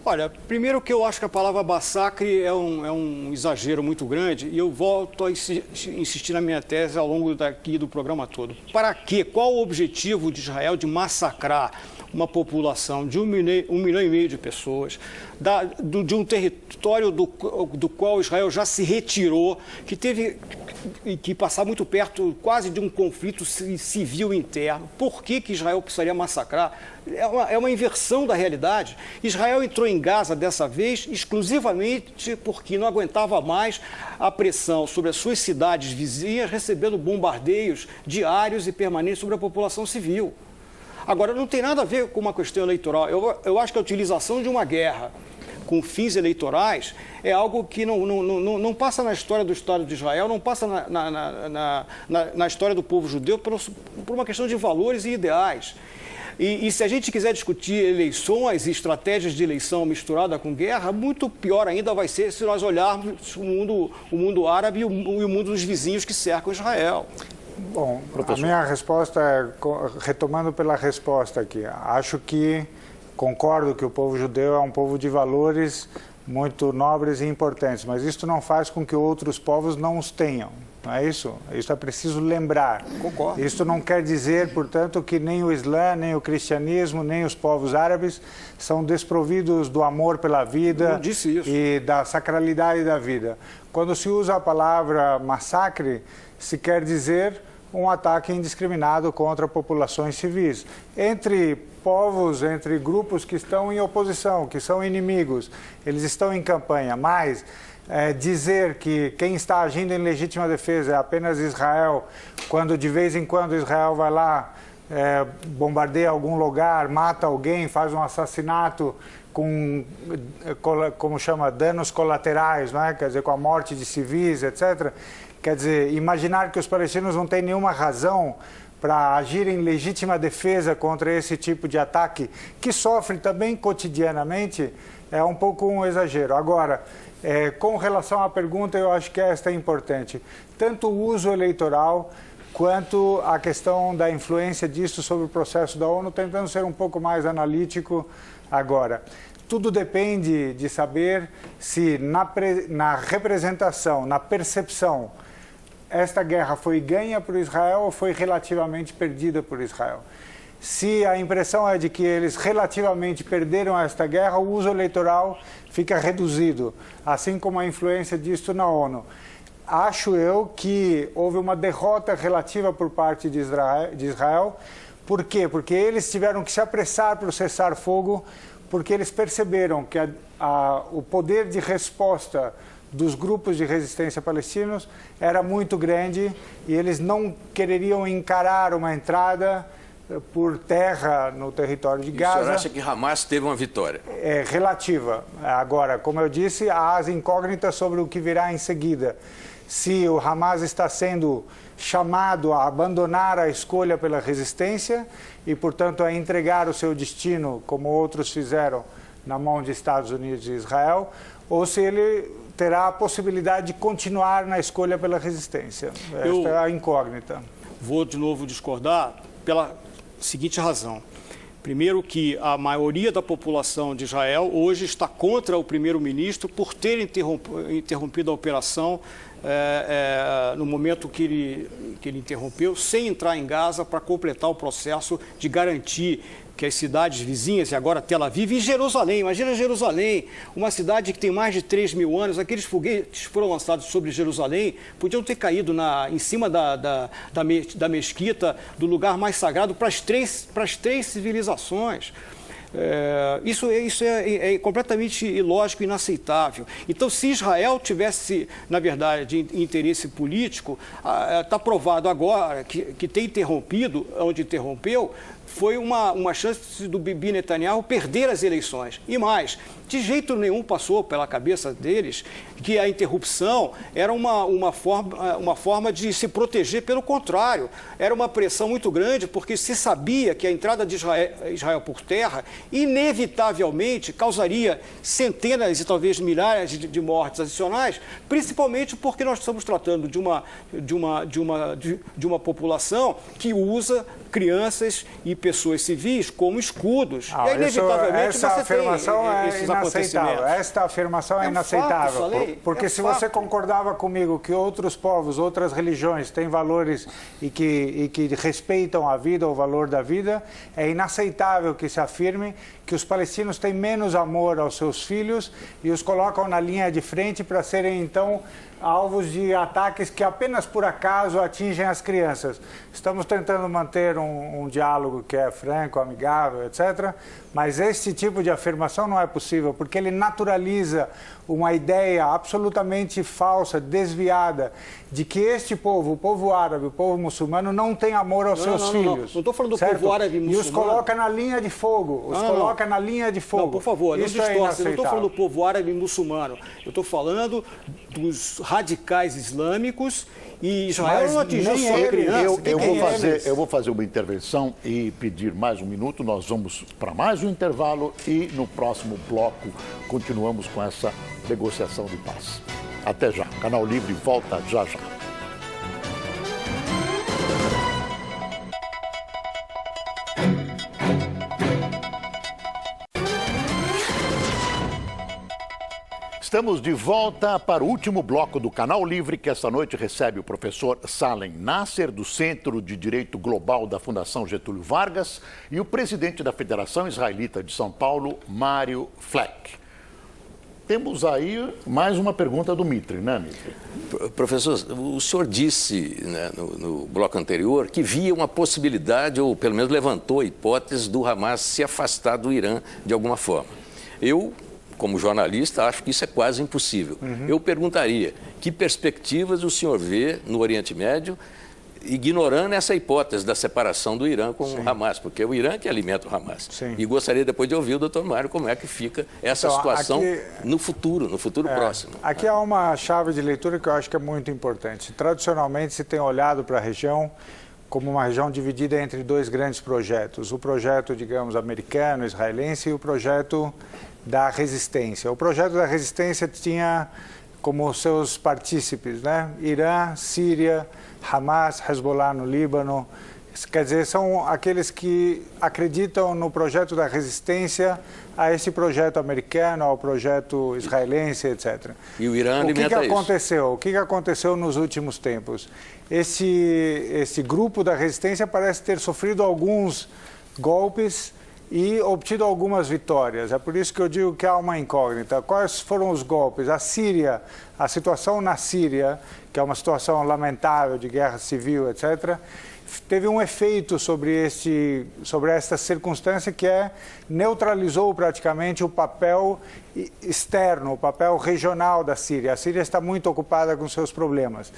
Olha, primeiro que eu acho que a palavra massacre é um exagero muito grande e eu volto a insistir na minha tese ao longo do programa todo. Para quê? Qual o objetivo de Israel de massacrar uma população de 1,5 milhão de pessoas, de um território do qual Israel já se retirou, que teve que passar muito perto quase de um conflito civil interno? Por que Israel precisaria massacrar? É uma inversão da realidade. Israel entrou em Gaza dessa vez exclusivamente porque não aguentava mais a pressão sobre as suas cidades vizinhas, recebendo bombardeios diários e permanentes sobre a população civil. Agora, não tem nada a ver com uma questão eleitoral. Eu acho que a utilização de uma guerra com fins eleitorais é algo que não passa na história do Estado de Israel, não passa na história do povo judeu por uma questão de valores e ideais. E se a gente quiser discutir eleições e estratégias de eleição misturada com guerra, muito pior ainda vai ser se nós olharmos o mundo árabe e o mundo dos vizinhos que cercam Israel. Bom, a minha resposta é, retomando pela resposta aqui, acho que concordo que o povo judeu é um povo de valores muito nobres e importantes, mas isso não faz com que outros povos não os tenham. Não é isso? Isso é preciso lembrar. Concordo. Isso não quer dizer, portanto, que nem o Islã, nem o cristianismo, nem os povos árabes são desprovidos do amor pela vida e da sacralidade da vida. Quando se usa a palavra massacre, se quer dizer um ataque indiscriminado contra populações civis. Entre povos, entre grupos que estão em oposição, que são inimigos, eles estão em campanha, mas dizer que quem está agindo em legítima defesa é apenas Israel, quando de vez em quando Israel vai lá, bombardeia algum lugar, mata alguém, faz um assassinato com, como chama, danos colaterais, não é? Quer dizer, com a morte de civis, etc. Quer dizer, imaginar que os palestinos não têm nenhuma razão para agir em legítima defesa contra esse tipo de ataque, que sofre também cotidianamente, é um pouco um exagero. Agora, com relação à pergunta, eu acho que esta é importante. Tanto o uso eleitoral quanto a questão da influência disso sobre o processo da ONU, tentando ser um pouco mais analítico agora. Tudo depende de saber se na representação, na percepção, esta guerra foi ganha por Israel ou foi relativamente perdida por Israel. Se a impressão é de que eles relativamente perderam esta guerra, o uso eleitoral fica reduzido, assim como a influência disto na ONU. Acho eu que houve uma derrota relativa por parte de Israel. Por quê? Porque eles tiveram que se apressar para o cessar-fogo, porque eles perceberam que o poder de resposta dos grupos de resistência palestinos era muito grande e eles não quereriam encarar uma entrada por terra no território de Gaza. O senhor acha que Hamas teve uma vitória? Relativa. Agora, como eu disse, há as incógnitas sobre o que virá em seguida. Se o Hamas está sendo chamado a abandonar a escolha pela resistência e, portanto, a entregar o seu destino, como outros fizeram, na mão de Estados Unidos e Israel, ou se ele terá a possibilidade de continuar na escolha pela resistência. Esta é a incógnita. Vou de novo discordar pela seguinte razão. Primeiro, que a maioria da população de Israel hoje está contra o primeiro-ministro por ter interrompido a operação no momento que ele interrompeu, sem entrar em Gaza para completar o processo de garantir que as cidades vizinhas, e agora Tel Aviv e Jerusalém, imagina Jerusalém, uma cidade que tem mais de 3 mil anos, aqueles foguetes foram lançados sobre Jerusalém, podiam ter caído em cima da mesquita, do lugar mais sagrado para as três civilizações. Isso é completamente ilógico e inaceitável. Então, se Israel tivesse, na verdade, interesse político, está provado agora que ter interrompido onde interrompeu foi uma chance do Bibi Netanyahu perder as eleições. E mais, de jeito nenhum passou pela cabeça deles que a interrupção era uma forma de se proteger. Pelo contrário, era uma pressão muito grande, porque se sabia que a entrada de Israel por terra inevitavelmente causaria centenas e talvez milhares de mortes adicionais, principalmente porque nós estamos tratando de uma população que usa crianças e pessoas civis como escudos. E inevitavelmente essa afirmação é inaceitável. Esta afirmação é inaceitável. Porque se você concordava comigo que outros povos, outras religiões têm valores e que respeitam a vida, o valor da vida, é inaceitável que se afirme que os palestinos têm menos amor aos seus filhos e os colocam na linha de frente para serem, então, alvos de ataques que apenas por acaso atingem as crianças. Estamos tentando manter um diálogo que é franco, amigável, etc., mas esse tipo de afirmação não é possível, porque ele naturaliza uma ideia absolutamente falsa, desviada, de que este povo, o povo árabe, o povo muçulmano, não tem amor aos seus filhos. Não estou falando do povo árabe muçulmano. E os coloca na linha de fogo. Coloca na linha de fogo. Não, por favor, isso não distorce. Eu não estou falando do povo árabe muçulmano. Eu estou falando dos radicais islâmicos. E Israel não atingiu só crianças. Eu vou fazer uma intervenção e pedir mais um minuto. Nós vamos para mais um intervalo e no próximo bloco continuamos com essa negociação de paz. Até já. Canal Livre volta já já. Estamos de volta para o último bloco do Canal Livre, que esta noite recebe o professor Salem Nasser, do Centro de Direito Global da Fundação Getúlio Vargas, e o presidente da Federação Israelita de São Paulo, Mário Fleck. Temos aí mais uma pergunta do Mitre, né, Mitre? Professor, o senhor disse, né, no bloco anterior que via uma possibilidade, ou pelo menos levantou a hipótese do Hamas se afastar do Irã de alguma forma. Eu como jornalista, acho que isso é quase impossível. Eu perguntaria, que perspectivas o senhor vê no Oriente Médio, ignorando essa hipótese da separação do Irã com o Hamas, porque é o Irã que alimenta o Hamas. Sim. E gostaria depois de ouvir o doutor Mário como é que fica essa situação no futuro próximo. Aqui há uma chave de leitura que eu acho que é muito importante. Tradicionalmente se tem olhado para a região como uma região dividida entre dois grandes projetos. O projeto, digamos, americano, israelense e o projeto da resistência. O projeto da resistência tinha como seus partícipes, né? Irã, Síria, Hamas, Hezbollah no Líbano. Quer dizer, são aqueles que acreditam no projeto da resistência a esse projeto americano, ao projeto israelense, etc. E o Irã alimenta isso. O que aconteceu nos últimos tempos? Esse grupo da resistência parece ter sofrido alguns golpes e obtido algumas vitórias. É por isso que eu digo que há uma incógnita. Quais foram os golpes? A Síria, a situação na Síria, que é uma situação lamentável de guerra civil, etc., teve um efeito sobre esta circunstância que neutralizou praticamente o papel externo, o papel regional da Síria. A Síria está muito ocupada com seus problemas.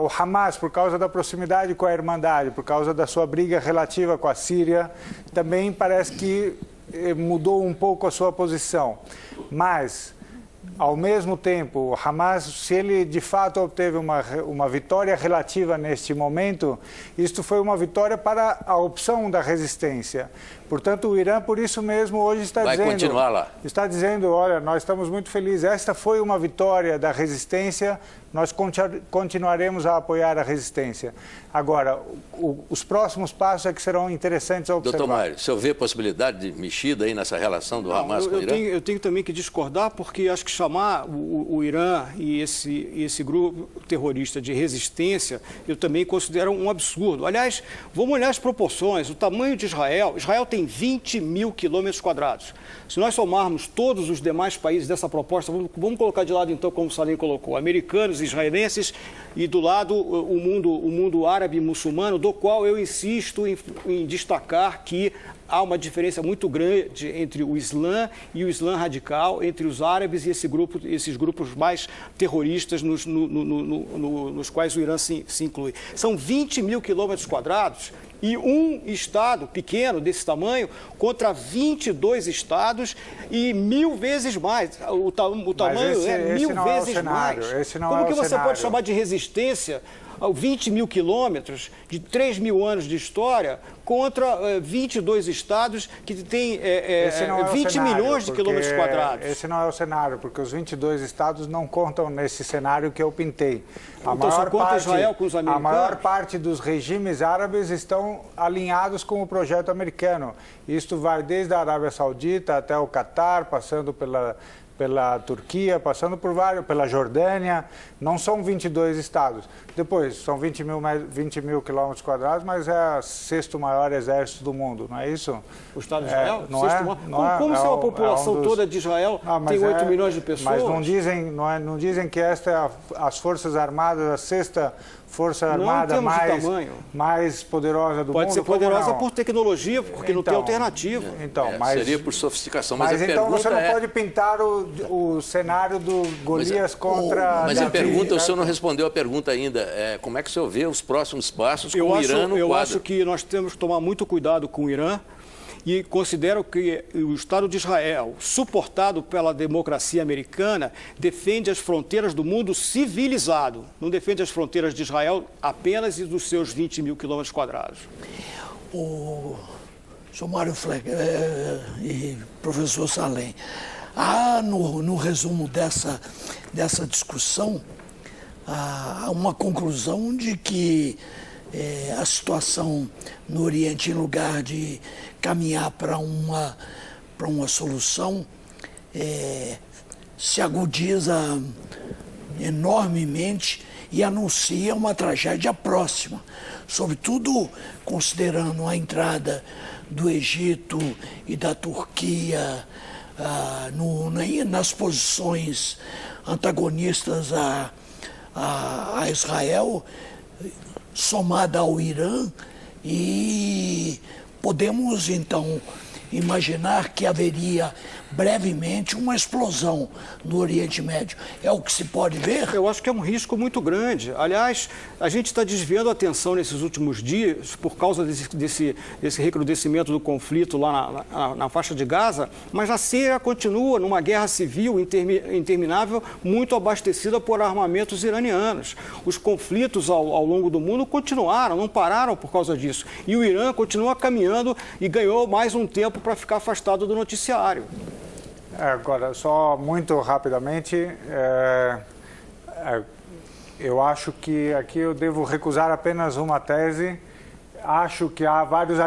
O Hamas, por causa da proximidade com a Irmandade, por causa da sua briga relativa com a Síria, também parece que mudou um pouco a sua posição. Mas, ao mesmo tempo, o Hamas, se ele de fato obteve uma vitória relativa neste momento, isto foi uma vitória para a opção da resistência. Portanto, o Irã, por isso mesmo, hoje está continuar lá. Está dizendo, olha, nós estamos muito felizes, esta foi uma vitória da resistência, nós continuaremos a apoiar a resistência. Agora, os próximos passos é que serão interessantes a observar. Doutor Mário, o senhor vê possibilidade de mexida aí nessa relação do Hamas com o Irã? Eu tenho também que discordar, porque acho que chamar o Irã e esse grupo terrorista de resistência, eu também considero um absurdo. Aliás, vamos olhar as proporções. O tamanho de Israel tem 20 mil quilômetros quadrados. Se nós somarmos todos os demais países dessa proposta, vamos colocar de lado, então, como o Salim colocou, americanos, israelenses, e do lado o mundo árabe muçulmano, do qual eu insisto em destacar que há uma diferença muito grande entre o Islã e o Islã radical, entre os árabes e esses grupos mais terroristas nos quais o Irã se inclui. São 20 mil quilômetros quadrados e um estado pequeno desse tamanho contra 22 estados e 1000 vezes mais. O tamanho é 1000 vezes mais. Como que você pode chamar de resistência 20 mil quilômetros de 3 mil anos de história contra 22 estados que têm 20 milhões de quilômetros quadrados? Esse não é o cenário, porque os 22 estados não contam nesse cenário que eu pintei. Então só conta Israel com os americanos? A maior parte dos regimes árabes estão alinhados com o projeto americano. Isto vai desde a Arábia Saudita até o Catar, passando pela Turquia, passando pela Jordânia, não são 22 estados. Depois, são 20 mil quilômetros quadrados, mas é o sexto maior exército do mundo, não é isso? O Estado de Israel? Como se a população toda de Israel tem 8 milhões de pessoas? Mas não dizem que esta é as Forças Armadas, a sexta Força Armada mais poderosa do mundo? Pode ser poderosa por tecnologia, porque não tem alternativa. Seria por sofisticação. Mas então você não pode pintar o cenário do Golias contra... Mas a pergunta, o senhor não respondeu a pergunta ainda. Como é que o senhor vê os próximos passos com o Irã no quadro? Eu acho que nós temos que tomar muito cuidado com o Irã e considero que o Estado de Israel, suportado pela democracia americana, defende as fronteiras do mundo civilizado. Não defende as fronteiras de Israel apenas e dos seus 20 mil quilômetros quadrados. O senhor Mário Fleck e professor Salem, há no resumo dessa discussão uma conclusão de que a situação no Oriente, em lugar de caminhar para uma solução, se agudiza enormemente e anuncia uma tragédia próxima, sobretudo considerando a entrada do Egito e da Turquia nas posições antagonistas a Israel, somada ao Irã, e podemos então imaginar que haveria brevemente uma explosão no Oriente Médio. É o que se pode ver? Eu acho que é um risco muito grande. Aliás, a gente está desviando a atenção nesses últimos dias por causa desse recrudescimento do conflito lá na faixa de Gaza, mas a Síria continua numa guerra civil interminável, muito abastecida por armamentos iranianos. Os conflitos ao longo do mundo continuaram, não pararam por causa disso. E o Irã continua caminhando e ganhou mais um tempo para ficar afastado do noticiário. Agora, só muito rapidamente, eu acho que aqui eu devo recusar apenas uma tese. Acho que há vários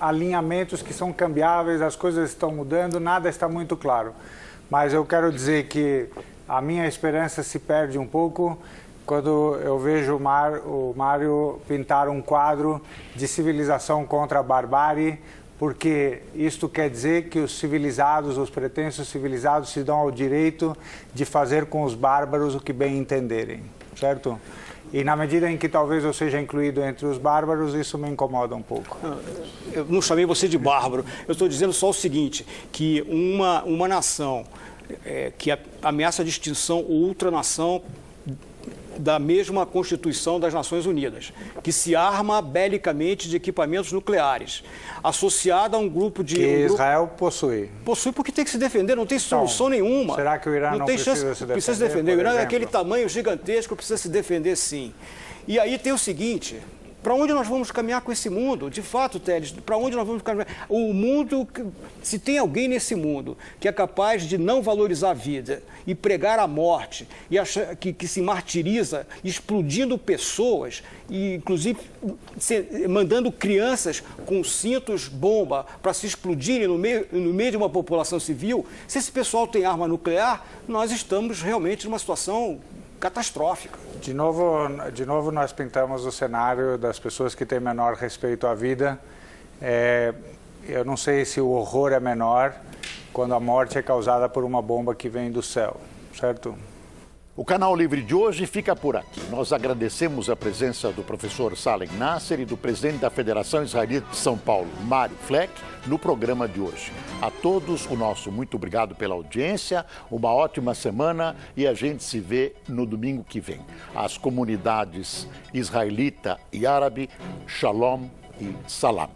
alinhamentos que são cambiáveis, as coisas estão mudando, nada está muito claro. Mas eu quero dizer que a minha esperança se perde um pouco quando eu vejo o Mário pintar um quadro de civilização contra a barbárie, porque isto quer dizer que os civilizados, os pretensos civilizados, se dão ao direito de fazer com os bárbaros o que bem entenderem, certo? E na medida em que talvez eu seja incluído entre os bárbaros, isso me incomoda um pouco. Eu não chamei você de bárbaro, eu estou dizendo só o seguinte, que uma nação que ameaça de extinção ou ultranação da mesma Constituição das Nações Unidas, que se arma belicamente de equipamentos nucleares, associada a um grupo de... Que Israel possui. Possui porque tem que se defender, não tem solução nenhuma. Será que o Irã não precisa se defender? Precisa se defender. O Irã é aquele tamanho gigantesco, precisa se defender sim. E aí tem o seguinte... Para onde nós vamos caminhar com esse mundo? De fato, Teles, para onde nós vamos caminhar? O mundo, se tem alguém nesse mundo que é capaz de não valorizar a vida e pregar a morte, e achar que se martiriza explodindo pessoas, e inclusive mandando crianças com cintos bomba para se explodirem no meio de uma população civil, se esse pessoal tem arma nuclear, nós estamos realmente numa situação catastrófica. De novo nós pintamos o cenário das pessoas que têm menor respeito à vida. Eu não sei se o horror é menor quando a morte é causada por uma bomba que vem do céu, certo? O Canal Livre de hoje fica por aqui. Nós agradecemos a presença do professor Salem Nasser e do presidente da Federação Israelita de São Paulo, Mário Fleck, no programa de hoje. A todos, o nosso muito obrigado pela audiência, uma ótima semana e a gente se vê no domingo que vem. As comunidades israelita e árabe, shalom e salam.